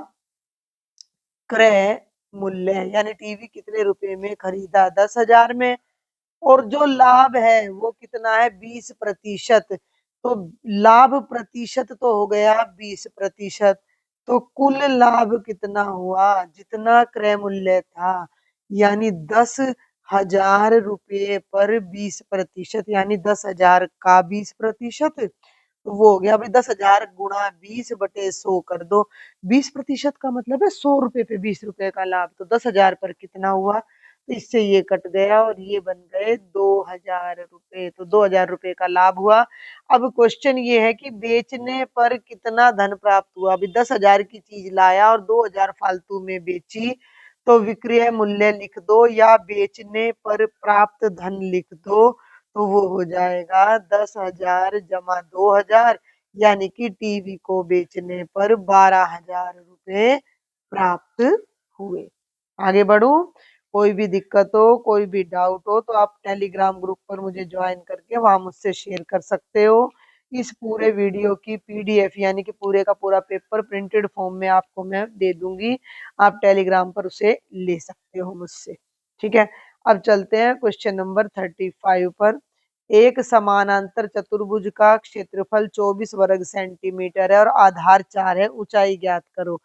क्रय मूल्य, यानी टीवी कितने रुपए में खरीदा? 10,000 में। और जो लाभ है वो कितना है? 20%। तो लाभ प्रतिशत तो हो गया 20%। तो कुल लाभ कितना हुआ? जितना क्रय मूल्य था, यानी 10,000 रुपये पर 20%, यानी 10,000 का 20%। तो वो हो गया भाई 10,000 गुणा 20/100 कर दो। 20% का मतलब है 100 रुपए पे 20 रुपए का लाभ। तो 10,000 पर कितना हुआ? तो इससे ये कट गया और ये बन गए 2,000 रुपए। तो 2,000 रुपए का लाभ हुआ। अब क्वेश्चन ये है कि बेचने पर कितना धन प्राप्त हुआ? अभी 10,000 की चीज लाया और 2,000 फालतू में बेची, तो विक्रय मूल्य लिख दो या बेचने पर प्राप्त धन लिख दो। तो वो हो जाएगा 10,000 जमा 2,000, यानी कि टीवी को बेचने पर 12,000 रुपए प्राप्त हुए। आगे बढ़ूं? कोई भी दिक्कत हो, कोई भी डाउट हो तो आप टेलीग्राम ग्रुप पर मुझे ज्वाइन करके वहां मुझसे शेयर कर सकते हो। इस पूरे वीडियो की पीडीएफ, यानी कि पूरे का पूरा पेपर प्रिंटेड फॉर्म में आपको मैं दे दूंगी। आप टेलीग्राम पर उसे ले सकते हो मुझसे। ठीक है, अब चलते हैं क्वेश्चन नंबर 35 पर। एक समानांतर चतुर्भुज का क्षेत्रफल 24 वर्ग सेंटीमीटर है और आधार 4 है, ऊंचाई ज्ञात करो।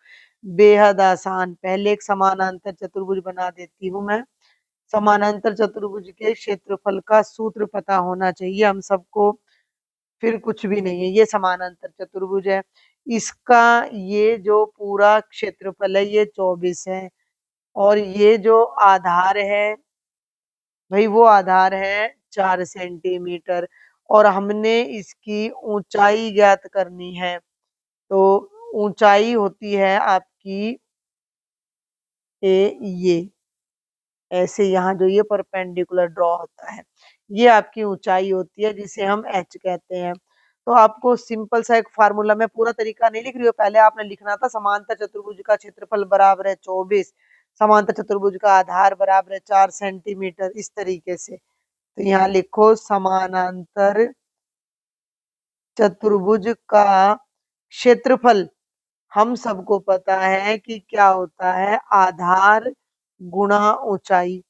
बेहद आसान। पहले एक समानांतर चतुर्भुज बना देती हूँ मैं। समानांतर चतुर्भुज के क्षेत्रफल का सूत्र पता होना चाहिए हम सबको, फिर कुछ भी नहीं है। ये समानांतर चतुर्भुज है, इसका ये जो पूरा क्षेत्रफल है ये 24 है, और ये जो आधार है भाई वो आधार है 4 सेंटीमीटर, और हमने इसकी ऊंचाई ज्ञात करनी है। तो ऊंचाई होती है आपकी ये ऐसे, यहाँ जो ये परपेंडिकुलर ड्रॉ होता है, ये आपकी ऊंचाई होती है जिसे हम एच कहते हैं। तो आपको सिंपल सा एक फार्मूला, मैं पूरा तरीका नहीं लिख रही हूँ, पहले आपने लिखना था समांतर चतुर्भुज का क्षेत्रफल बराबर है 24, समांतर चतुर्भुज का आधार बराबर है 4 सेंटीमीटर, इस तरीके से। तो यहाँ लिखो समानांतर चतुर्भुज का क्षेत्रफल, हम सबको पता है कि क्या होता है? आधार गुणा ऊंचाई।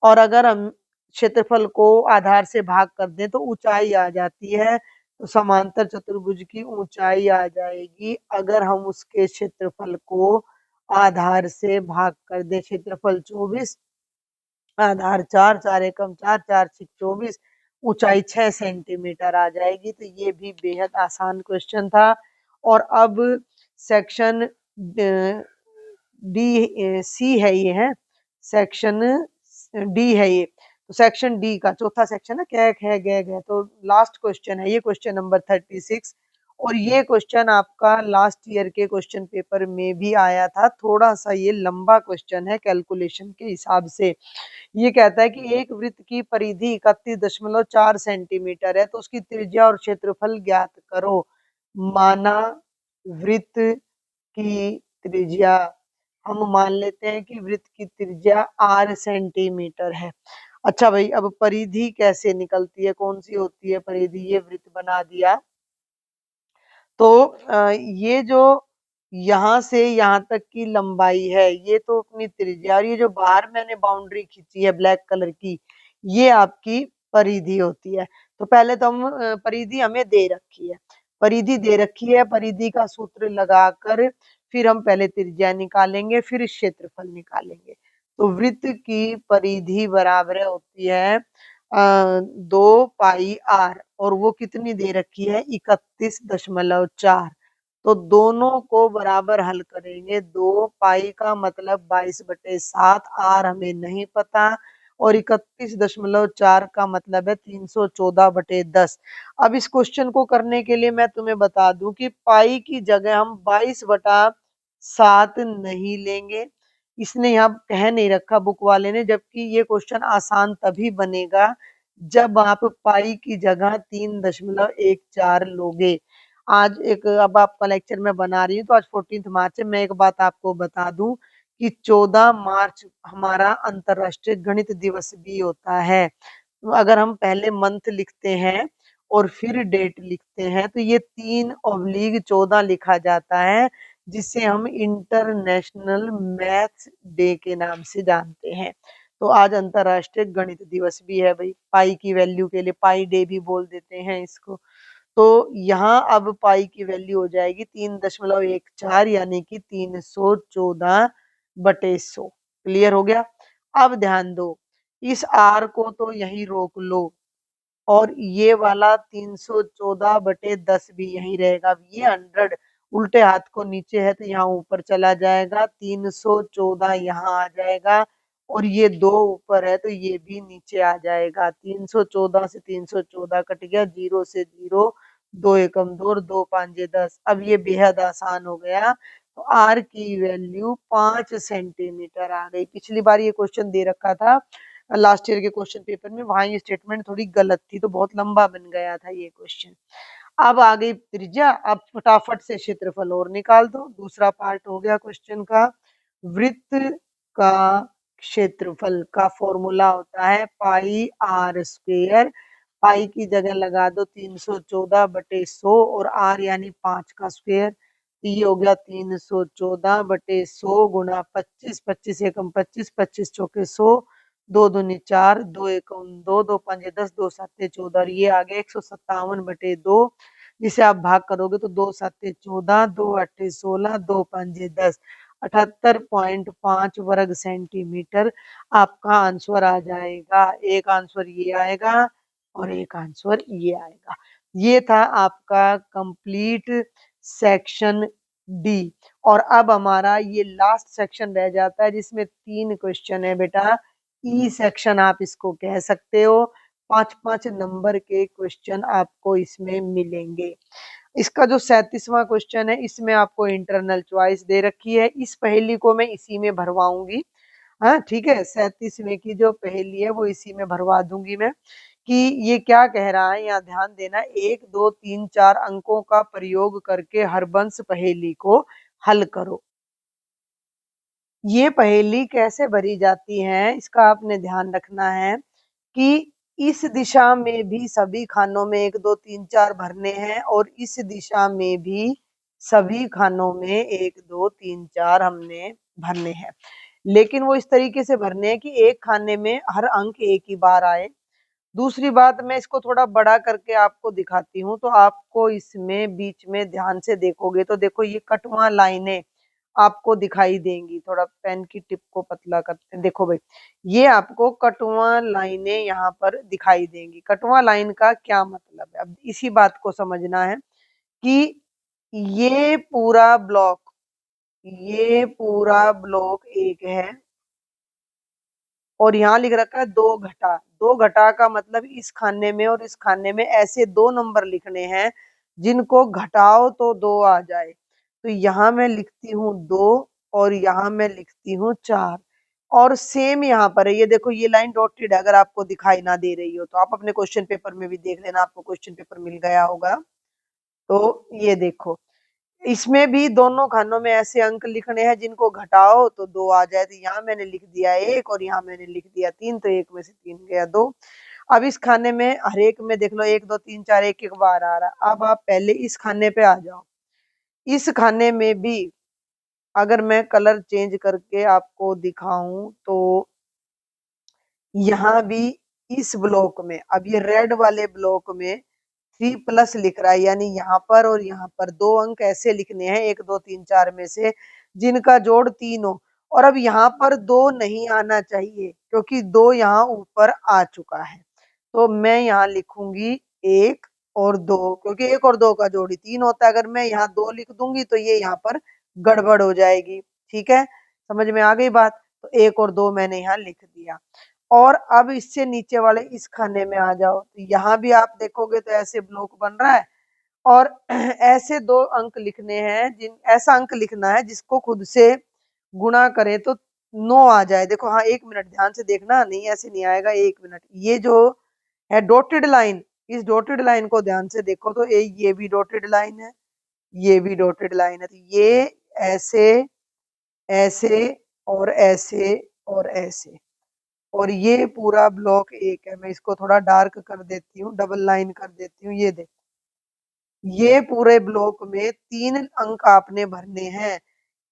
और अगर हम क्षेत्रफल को आधार से भाग कर दें तो ऊंचाई आ जाती है। तो समांतर चतुर्भुज की ऊंचाई आ जाएगी अगर हम उसके क्षेत्रफल को आधार से भाग कर दें। क्षेत्रफल 24, आधार 4, 4 एकम 4, 4 छिक 24, ऊंचाई 6 सेंटीमीटर आ जाएगी। तो ये भी बेहद आसान क्वेश्चन था। और अब सेक्शन डी सी है, ये है सेक्शन डी है ये। तो सेक्शन डी का चौथा सेक्शन है, कैक है गैग है। तो लास्ट क्वेश्चन है ये, क्वेश्चन नंबर 36। और ये क्वेश्चन आपका लास्ट ईयर के क्वेश्चन पेपर में भी आया था। थोड़ा सा ये लंबा क्वेश्चन है कैलकुलेशन के हिसाब से। ये कहता है कि एक वृत्त की परिधि 31.4 सेंटीमीटर है, तो उसकी त्रिज्या और क्षेत्रफल ज्ञात करो। माना वृत्त की त्रिज्या, हम मान लेते हैं कि वृत्त की त्रिज्या r सेंटीमीटर है। अच्छा भाई, अब परिधि कैसे निकलती है, कौन सी होती है परिधि? ये वृत्त बना दिया, तो ये जो यहाँ से यहाँ तक की लंबाई है ये तो अपनी त्रिज्या, और ये जो बाहर मैंने बाउंड्री खींची है ब्लैक कलर की, ये आपकी परिधि होती है। तो पहले तो हम परिधि हमें दे रखी है, परिधि दे रखी है, परिधि का सूत्र लगाकर फिर हम पहले त्रिज्या निकालेंगे, फिर क्षेत्रफल निकालेंगे। तो वृत्त की परिधि बराबर होती है 2 पाई r, और वो कितनी दे रखी है? 31.4। तो दोनों को बराबर हल करेंगे। 2 पाई का मतलब 22/7, आर हमें नहीं पता, और 31.4 का मतलब है 314/10। अब इस क्वेश्चन को करने के लिए मैं तुम्हें बता दूं कि पाई की जगह हम 22/7 नहीं लेंगे। इसने यहाँ कह नहीं रखा बुक वाले ने, जबकि ये क्वेश्चन आसान तभी बनेगा जब आप पाई की जगह 3.14 लोगे। आज एक अब आपका लेक्चर मैं बना रही हूँ तो आज 14th मार्च है। मैं एक बात आपको बता दूँ कि 14 मार्च हमारा अंतर्राष्ट्रीय गणित दिवस भी होता है। तो अगर हम पहले मंथ लिखते हैं और फिर डेट लिखते हैं तो ये 3/14 लिखा जाता है, जिसे हम इंटरनेशनल मैथ्स डे के नाम से जानते हैं। तो आज अंतर्राष्ट्रीय गणित दिवस भी है भाई, पाई की वैल्यू के लिए पाई डे भी बोल देते हैं इसको। तो यहाँ अब पाई की वैल्यू हो जाएगी 3.14 यानी कि 314/100। क्लियर हो गया? अब ध्यान दो, इस आर को तो यहीं रोक लो और ये वाला 314/10 भी यहीं रहेगा। अब ये 100 उल्टे हाथ को नीचे है तो यहाँ ऊपर चला जाएगा, 314 यहाँ आ जाएगा और ये 2 ऊपर है तो ये भी नीचे आ जाएगा। 314 से 314 कट गया, 0 से 0, 2 एकम 2 और 2 पांजे 10। अब ये बेहद आसान हो गया। तो आर की वैल्यू 5 सेंटीमीटर आ गई। पिछली बार ये क्वेश्चन दे रखा था लास्ट ईयर के क्वेश्चन पेपर में, वहां ये स्टेटमेंट थोड़ी गलत थी तो बहुत लंबा बन गया था ये क्वेश्चन। अब आ गई त्रिज्या, अब फटाफट से क्षेत्रफल और निकाल दो। दूसरा पार्ट हो गया क्वेश्चन का। वृत्त का क्षेत्रफल का फॉर्मूला होता है पाई आर स्क्वेयर। पाई की जगह लगा दो 314/100 और आर यानी 5 का स्क्वेयर। तो ये हो गया 314/100 गुणा 25, 25 एकम 25, 25 चौके 100, 2 दूनी 4, 2 एकम 2, 2 पंजे 10, 2 साते 14 और ये आ गया 157/2। जिसे आप भाग करोगे तो 2 साते 14, 2 अट्ठे 16, 2 पंजे 10, 78.5 वर्ग सेंटीमीटर आपका आंसर आ जाएगा। एक आंसर ये आएगा और एक आंसर ये आएगा। ये था आपका कंप्लीट सेक्शन डी। और अब हमारा ये लास्ट सेक्शन रह जाता है जिसमें 3 क्वेश्चन है बेटा। ई सेक्शन आप इसको कह सकते हो। 5-5 नंबर के क्वेश्चन आपको इसमें मिलेंगे। इसका जो 37वां क्वेश्चन है इसमें आपको इंटरनल चॉइस दे रखी है। इस पहेली को मैं इसी में भरवाऊंगी। हाँ ठीक है, 37वें की जो पहेली है वो इसी में भरवा दूंगी मैं। कि ये क्या कह रहा है, यहाँ ध्यान देना। 1, 2, 3, 4 अंकों का प्रयोग करके हरबंस पहेली को हल करो। ये पहेली कैसे भरी जाती है इसका आपने ध्यान रखना है कि इस दिशा में भी सभी खानों में 1, 2, 3, 4 भरने हैं और इस दिशा में भी सभी खानों में 1, 2, 3, 4 हमने भरने हैं। लेकिन वो इस तरीके से भरने हैं कि एक खाने में हर अंक एक ही बार आए। दूसरी बात, मैं इसको थोड़ा बड़ा करके आपको दिखाती हूँ तो आपको इसमें बीच में ध्यान से देखोगे तो देखो ये कटवा लाइनें आपको दिखाई देंगी। थोड़ा पेन की टिप को पतला करते हैं, देखो भाई ये आपको कटवा लाइनें यहाँ पर दिखाई देंगी। कटवा लाइन का क्या मतलब है, अब इसी बात को समझना है कि ये पूरा ब्लॉक एक है और यहाँ लिख रखा है 2 घटा। 2 घटा का मतलब इस खाने में और इस खाने में ऐसे 2 नंबर लिखने हैं जिनको घटाओ तो 2 आ जाए। तो यहाँ मैं लिखती हूँ 2 और यहाँ मैं लिखती हूँ 4 और सेम यहाँ पर है। ये देखो ये लाइन डॉटेड है, अगर आपको दिखाई ना दे रही हो तो आप अपने क्वेश्चन पेपर में भी देख लेना, आपको क्वेश्चन पेपर मिल गया होगा। तो ये देखो इसमें भी दोनों खानों में ऐसे अंक लिखने हैं जिनको घटाओ तो 2 आ जाए। तो यहाँ मैंने लिख दिया 1 और यहाँ मैंने लिख दिया 3, तो 1 में से 3 गया 2। अब इस खाने में हर एक में देख लो 1, 2, 3, 4 एक-एक बार आ रहा है। अब आप पहले इस खाने पे आ जाओ। इस खाने में भी अगर मैं कलर चेंज करके आपको दिखाऊं तो यहाँ भी इस ब्लॉक में, अब ये रेड वाले ब्लॉक में 3+ लिख रहा है, यानी यहाँ पर और यहाँ पर 2 अंक ऐसे लिखने हैं 1, 2, 3, 4 में से जिनका जोड़ 3 हो। और अब यहाँ पर 2 नहीं आना चाहिए क्योंकि 2 यहाँ ऊपर आ चुका है। तो मैं यहाँ लिखूंगी 1 और 2 क्योंकि 1 और 2 का जोड़ ही 3 होता है। अगर मैं यहाँ 2 लिख दूंगी तो ये यहाँ पर गड़बड़ हो जाएगी। ठीक है, समझ में आ गई बात? तो 1 और 2 मैंने यहाँ लिख दिया। और अब इससे नीचे वाले इस खाने में आ जाओ तो यहाँ भी आप देखोगे तो ऐसे ब्लॉक बन रहा है और ऐसे 2 अंक लिखने हैं, जिन ऐसा अंक लिखना है जिसको खुद से गुणा करे तो 9 आ जाए। देखो हाँ 1 मिनट ध्यान से देखना, नहीं ऐसे नहीं आएगा, 1 मिनट। ये जो है डॉटेड लाइन। इस डॉटेड लाइन को ध्यान से देखो तो ये भी डॉटेड लाइन है, ये भी डॉटेड लाइन है, तो ये ऐसे, ऐसे और ऐसे और ऐसे, और ये पूरा ब्लॉक एक है। मैं इसको थोड़ा डार्क कर देती हूँ, डबल लाइन कर देती हूँ। ये देखो, ये पूरे ब्लॉक में 3 अंक आपने भरने हैं,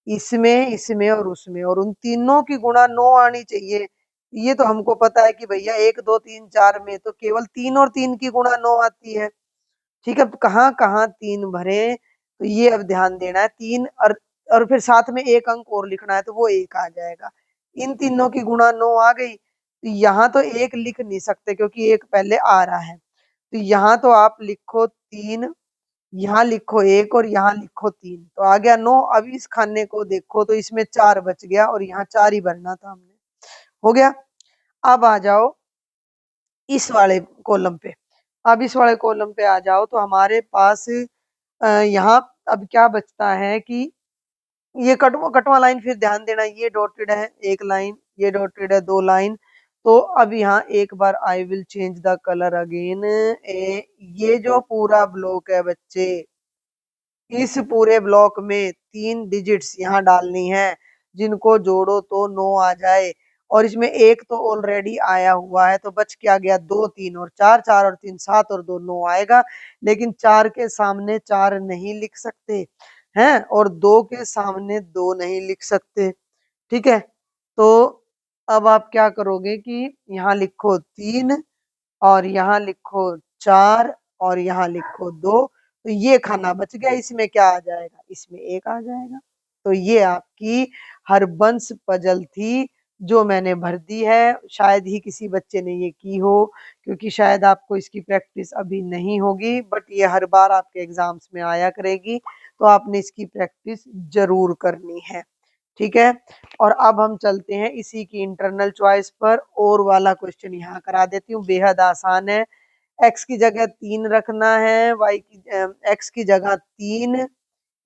इसमें, इसमें और उसमें, और उन तीनों की गुणा 9 आनी चाहिए। ये तो हमको पता है कि भैया 1, 2, 3, 4 में तो केवल 3 और 3 की गुणा 9 आती है। ठीक है, तो कहाँ-कहाँ 3 भरें, तो ये अब ध्यान देना है। 3 और फिर साथ में 1 अंक और लिखना है, तो वो 1 आ जाएगा। इन तीनों की गुणा 9 आ गई, तो यहाँ तो 1 लिख नहीं सकते क्योंकि 1 पहले आ रहा है। तो यहाँ तो आप लिखो 3, यहाँ लिखो 1 और यहाँ लिखो 3, तो आ गया 9। अब इस खाने को देखो तो इसमें 4 बच गया और यहाँ 4 ही भरना था हमने। हो गया? अब आ जाओ इस वाले कॉलम पे। अब इस वाले कॉलम पे आ जाओ तो हमारे पास यहाँ अब क्या बचता है कि ये कटवा कटवा लाइन, फिर ध्यान देना, ये डॉटेड है 1 लाइन, ये डॉटेड है 2 लाइन। तो अब यहाँ एक बार I will change the colour again. ये जो पूरा ब्लॉक है बच्चे, इस पूरे ब्लॉक में 3 डिजिट्स यहाँ डालनी है, जिनको जोड़ो तो 9 आ जाए, और इसमें 1 तो ऑलरेडी आया हुआ है, तो बच क्या गया 2, 3 और 4, 4 और 3 7 और 2 9 आएगा। लेकिन 4 के सामने 4 नहीं लिख सकते हैं, और 2 के सामने 2 नहीं लिख सकते। ठीक है? तो अब आप क्या करोगे कि यहाँ लिखो 3 और यहाँ लिखो 4 और यहाँ लिखो 2, तो ये खाना बच गया। इसमें क्या आ जाएगा? इसमें 1 आ जाएगा। तो ये आपकी हरबंस पजल थी, जो मैंने भर दी है। शायद ही किसी बच्चे ने ये की हो, क्योंकि शायद आपको इसकी प्रैक्टिस अभी नहीं होगी, बट ये हर बार आपके एग्जाम्स में आया करेगी, तो आपने इसकी प्रैक्टिस ज़रूर करनी है। ठीक है? और अब हम चलते हैं इसी की इंटरनल चॉइस पर, और वाला क्वेश्चन यहाँ करा देती हूँ, बेहद आसान है। x की जगह 3 रखना है, x की जगह 3,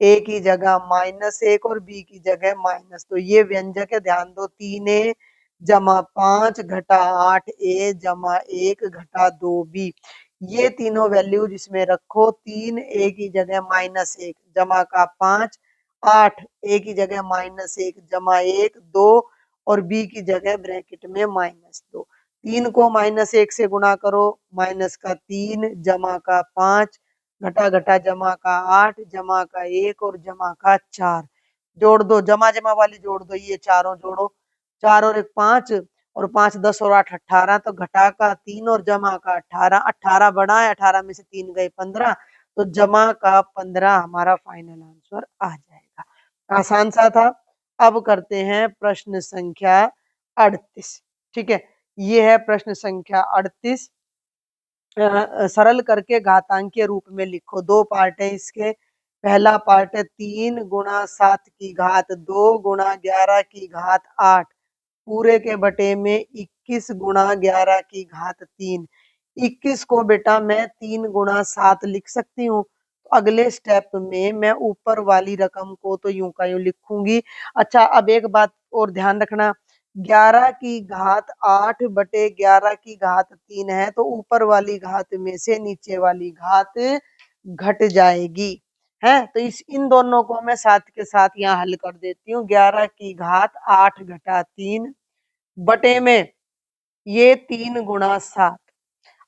a की जगह -1 और b की जगह माइनस। तो ये व्यंजक है, ध्यान दो, 3a जमा 5 घटा 8a जमा 1 घटा 2b। ये तीनों वैल्यूज इसमें रखो। 3a की जगह -1 जमा का 5, 8 a की जगह -1 जमा 1 2, और b की जगह ब्रैकेट में -2। 3 को -1 से गुणा करो, माइनस का 3 जमा का 5 घटा घटा जमा का 8 जमा का 1 और जमा का 4। जोड़ दो, जमा जमा वाली जोड़ दो, ये चारों जोड़ो, 4 और 1 5, और 5 10 और 8 18, तो घटा का 3 और जमा का 18, 18 बड़ा है, 18 में से 3 गए 15, तो जमा का 15 हमारा फाइनल आंसर आ जाएगा। आसान सा था। अब करते हैं प्रश्न संख्या 38। ठीक है, ये है प्रश्न संख्या 38। सरल करके घातांकीय रूप में लिखो। 2 पार्ट है इसके। पहला पार्ट है 3 गुणा 7 की घात 2 गुणा 11 की घात 8 पूरे के बटे में 21 गुणा 11 की घात 3। 21 को बेटा मैं 3 गुणा 7 लिख सकती हूँ। अगले स्टेप में मैं ऊपर वाली रकम को तो यूं का यूं लिखूंगी। अच्छा, अब एक बात और ध्यान रखना, 11 की घात 8 बटे 11 की घात 3 है, तो ऊपर वाली घात में से नीचे वाली घात घट जाएगी। है, तो इस इन दोनों को मैं साथ के साथ यहाँ हल कर देती हूँ। 11 की घात 8 घटा 3 बटे में ये 3 गुणा 7।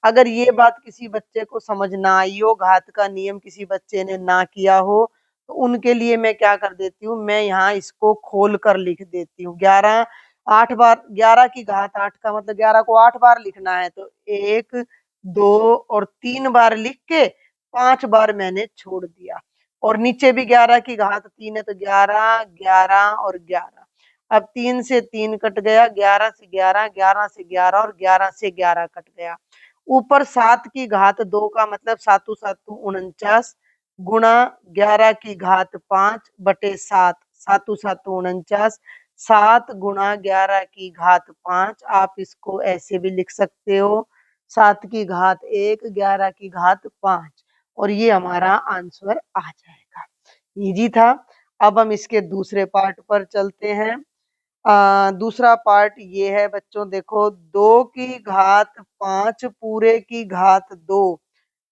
अगर ये बात किसी बच्चे को समझ ना आई हो, घात का नियम किसी बच्चे ने ना किया हो, तो उनके लिए मैं क्या कर देती हूँ, मैं यहाँ इसको खोल कर लिख देती हूँ। 11 8 बार, 11 की घात 8 का मतलब 11 को 8 बार लिखना है, तो 1 2 और 3 बार लिख के 5 बार मैंने छोड़ दिया, और नीचे भी 11 की घात 3 है, तो 11 11 और 11। अब 3 से 3 कट गया, 11 से 11, 11 से 11 और 11 से 11 कट गया। ऊपर 7 की घात 2 का मतलब 7 7 49 गुणा 11 की घात 5 बटे 7, 7 7 49, 7 गुणा 11 की घात 5। आप इसको ऐसे भी लिख सकते हो, 7 की घात 1 11 की घात 5, और ये हमारा आंसर आ जाएगा। इजी था। अब हम इसके दूसरे पार्ट पर चलते हैं। दूसरा पार्ट ये है बच्चों, देखो 2 की घात 5 पूरे की घात 2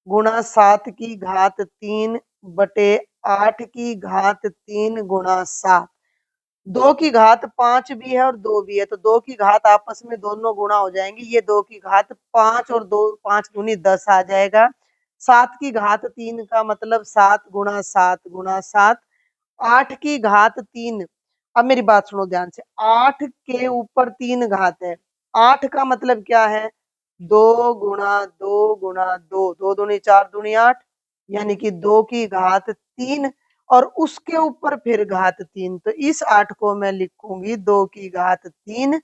गुणा 7 की घात 3 बटे 8 की घात 3 गुणा 7। 2 की घात 5 भी है और 2 भी है, तो 2 की घात आपस में दोनों गुणा हो जाएंगी। ये 2 की घात 5 और 2 5 दूनी 10 आ जाएगा। 7 की घात 3 का मतलब 7 गुणा 7 गुणा 7। 8 की घात 3, अब मेरी बात सुनो ध्यान से, 8 के ऊपर 3 घात है। 8 का मतलब क्या है? 2 गुणा 2 गुणा 2, 2 दूनी 4 दूनी 8, यानी कि 2 की घात 3 और उसके ऊपर फिर घात 3। तो इस 8 को मैं लिखूंगी 2 की घात 3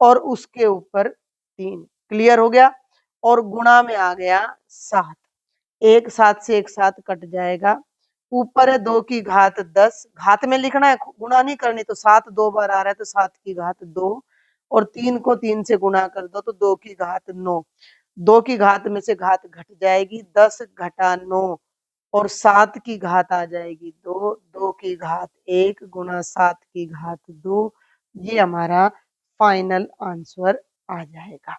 और उसके ऊपर 3। क्लियर हो गया? और गुणा में आ गया 7। एक 7 से एक 7 कट जाएगा। ऊपर है 2 की घात 10, घात में लिखना है, गुणा नहीं करनी। तो 7 2 बार आ रहा है तो 7 की घात 2 और 3 को 3 से गुणा कर दो तो 2 की घात 9। 2 की घात में से घात घट जाएगी, 10 घटा 9 और 7 की घात आ जाएगी 2, 2 की घात 1 गुणा 7 की घात 2। ये हमारा फाइनल आंसर आ जाएगा।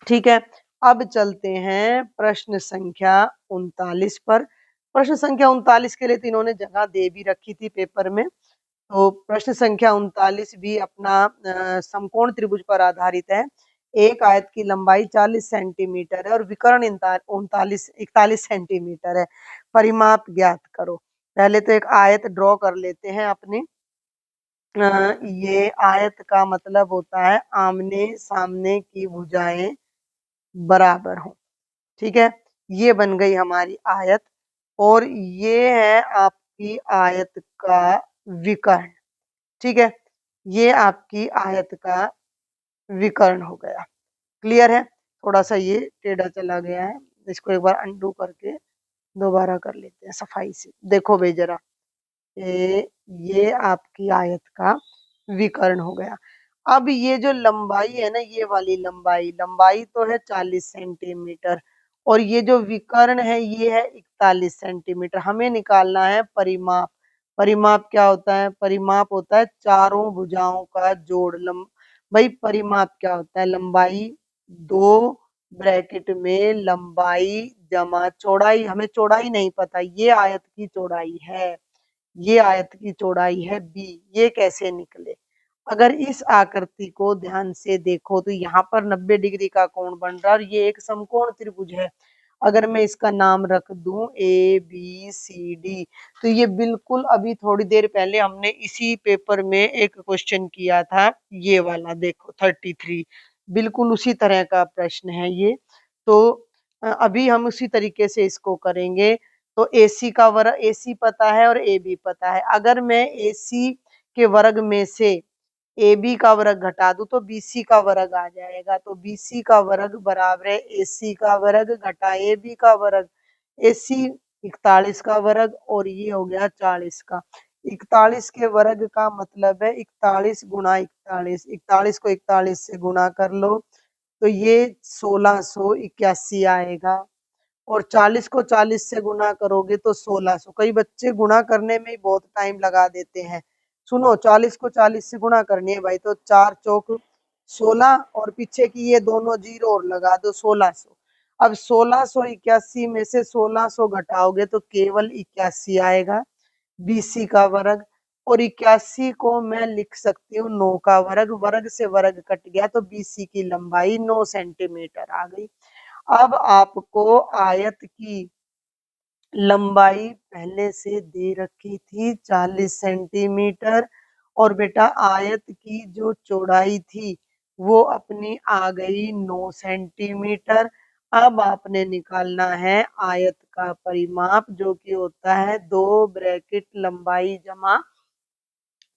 ठीक है, अब चलते हैं प्रश्न संख्या 39 पर। प्रश्न संख्या 39 के लिए तो इन्होंने जगह दे भी रखी थी पेपर में। तो प्रश्न संख्या 39 भी अपना समकोण त्रिभुज पर आधारित है। एक आयत की लंबाई 40 सेंटीमीटर है और विकर्ण 41 सेंटीमीटर है। परिमाप ज्ञात करो। पहले तो एक आयत ड्रॉ कर लेते हैं अपने। ये आयत का मतलब होता है आमने सामने की भुजाएं बराबर हो। ठीक है, ये बन गई हमारी आयत और ये है आपकी आयत का विकर्ण। ठीक है, ये आपकी आयत का विकर्ण हो गया। क्लियर है? थोड़ा सा ये टेढ़ा चला गया है, इसको एक बार अनडू करके दोबारा कर लेते हैं सफाई से। देखो भाई जरा, ये आपकी आयत का विकर्ण हो गया। अब ये जो लंबाई है ना, ये वाली लंबाई लंबाई तो है 40 सेंटीमीटर और ये जो विकर्ण है ये है 41 सेंटीमीटर। हमें निकालना है परिमाप। परिमाप क्या होता है? परिमाप होता है चारों भुजाओं का जोड़। भाई परिमाप क्या होता है? लंबाई 2 ब्रैकेट में लंबाई जमा चौड़ाई। हमें चौड़ाई नहीं पता, ये आयत की चौड़ाई है, ये आयत की चौड़ाई है बी। ये कैसे निकले? अगर इस आकृति को ध्यान से देखो तो यहाँ पर 90 डिग्री का कोण बन रहा है और ये एक समकोण त्रिभुज है। अगर मैं इसका नाम रख दूं ए बी सी डी, तो ये बिल्कुल अभी थोड़ी देर पहले हमने इसी पेपर में एक क्वेश्चन किया था, ये वाला देखो 33। बिल्कुल उसी तरह का प्रश्न है ये। तो अभी हम उसी तरीके से इसको करेंगे। तो AC का वर्ग, AC पता है और AB पता है। अगर मैं AC के वर्ग में से AB का वर्ग घटा दूं तो BC का वर्ग आ जाएगा। तो BC का वर्ग बराबर है AC का वर्ग घटा AB का वर्ग। AC 41 का वर्ग और ये हो गया 40 का। 41 के वर्ग का मतलब है 41 गुणा 41। 41 को 41 से गुणा कर लो तो ये 1681 आएगा और 40 को 40 से गुणा करोगे तो 1600। कई बच्चे गुणा करने में ही बहुत टाइम लगा देते हैं। सुनो, 40 को 40 से गुणा करनी है भाई, तो 4 चौक 16 और पीछे की ये दोनों जीरो और लगा दो 1600। अब 1681 में से 1600 घटाओगे तो केवल 81 आएगा BC का वर्ग। और 81 को मैं लिख सकती हूँ 9 का वर्ग। वर्ग से वर्ग कट गया तो BC की लंबाई 9 सेंटीमीटर आ गई। अब आपको आयत की लंबाई पहले से दे रखी थी 40 सेंटीमीटर और बेटा आयत की जो चौड़ाई थी वो अपनी आ गई 9 सेंटीमीटर। अब आपने निकालना है आयत का परिमाप जो कि होता है 2 ब्रैकेट लंबाई जमा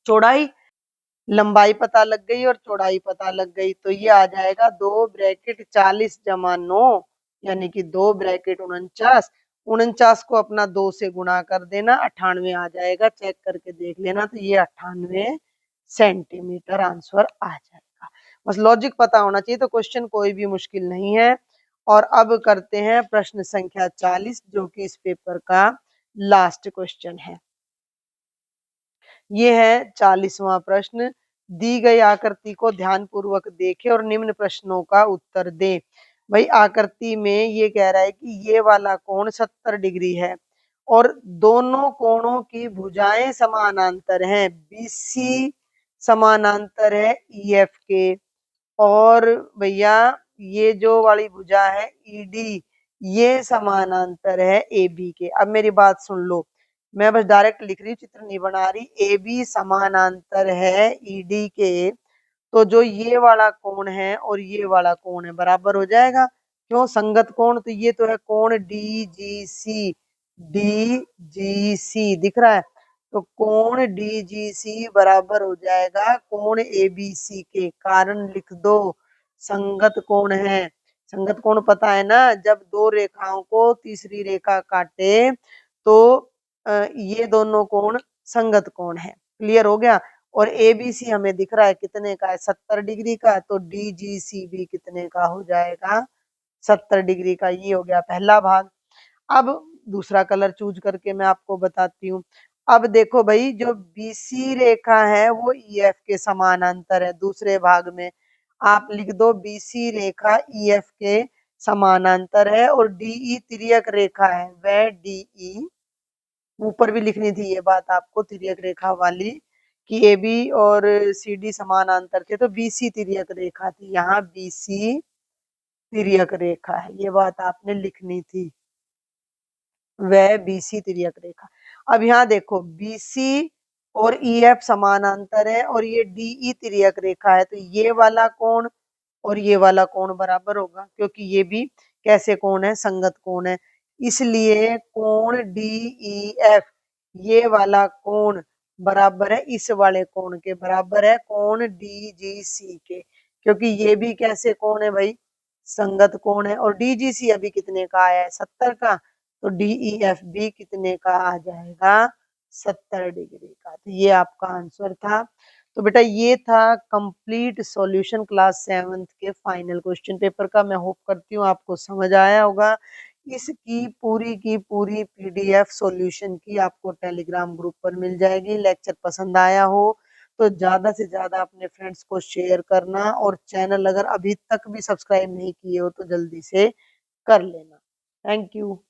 चौड़ाई। लंबाई पता लग गई और चौड़ाई पता लग गई तो ये आ जाएगा 2 ब्रैकेट 40 जमा 9 यानी कि 2 ब्रैकेट 49। 49 को अपना 2 से गुणा कर देना, 98 आ जाएगा। चेक करके देख लेना तो ये 98 सेंटीमीटर आंसर आ जाएगा। बस लॉजिक पता होना चाहिए तो क्वेश्चन कोई भी मुश्किल नहीं है। और अब करते हैं प्रश्न संख्या 40 जो कि इस पेपर का लास्ट क्वेश्चन है। ये है 40वां प्रश्न। दी गई आकृति को ध्यानपूर्वक देखें और निम्न प्रश्नों का उत्तर दें। भाई आकृति में ये कह रहा है कि ये वाला कोण 70 डिग्री है और दोनों कोणों की भुजाएं समानांतर हैं। बीसी समानांतर है ईएफ के और भैया ये जो वाली भुजा है ईडी ये समानांतर है एबी के। अब मेरी बात सुन लो, मैं बस डायरेक्ट लिख रही हूँ, चित्र नहीं बना रही। एबी समानांतर है ईडी के, तो जो ये वाला कोण है और ये वाला कोण है बराबर हो जाएगा। क्यों? संगत कोण, तो ये तो है कोण डीजीसी। डीजीसी दिख रहा है, तो कोण डीजीसी बराबर हो जाएगा कोण एबीसी के। कारण लिख दो, संगत कोण है। संगत कोण पता है ना, जब दो रेखाओं को तीसरी रेखा काटे तो ये दोनों कोण संगत कोण है। क्लियर हो गया? और एबीसी हमें दिख रहा है कितने का है, 70 डिग्री का, तो डीजीसी भी कितने का हो जाएगा, 70 डिग्री का। ये हो गया पहला भाग। अब दूसरा कलर चूज करके मैं आपको बताती हूँ। अब देखो भाई, जो बीसी रेखा है वो ईएफ के समानांतर है। दूसरे भाग में आप लिख दो बीसी रेखा ईएफ के समानांतर है और डीई तिर्यक रेखा है, वह डीई ऊपर भी लिखनी थी ये बात आपको, तिर्यक रेखा वाली, कि एबी और सीडी समानांतर थे, तो बीसी तिर्यक रेखा थी। यहाँ बीसी तिर्यक रेखा है, ये बात आपने लिखनी थी, वह बीसी तिर्यक रेखा। अब यहाँ देखो बीसी और ईएफ समानांतर है और ये डीई तिर्यक रेखा है, तो ये वाला कोण और ये वाला कोण बराबर होगा, क्योंकि ये भी कैसे कोण है, संगत कोण है। इसलिए कोण डीईएफ ये वाला कोण बराबर है इस वाले कोण के, बराबर है कोण डीजीसी के, क्योंकि ये भी कैसे कोण है भाई, संगत कोण है। और डीजीसी अभी कितने का आया है, 70 का, तो डीईएफ भी कितने का आ जाएगा, 70 डिग्री का। तो ये आपका आंसर था। तो बेटा ये था कंप्लीट सॉल्यूशन क्लास 7th के फाइनल क्वेश्चन पेपर का। मैं होप करती हूँ आपको समझ आया होगा। इसकी पूरी की पूरी पीडीएफ सॉल्यूशन की आपको टेलीग्राम ग्रुप पर मिल जाएगी। लेक्चर पसंद आया हो तो ज्यादा से ज्यादा अपने फ्रेंड्स को शेयर करना, और चैनल अगर अभी तक भी सब्सक्राइब नहीं किए हो तो जल्दी से कर लेना। Thank you.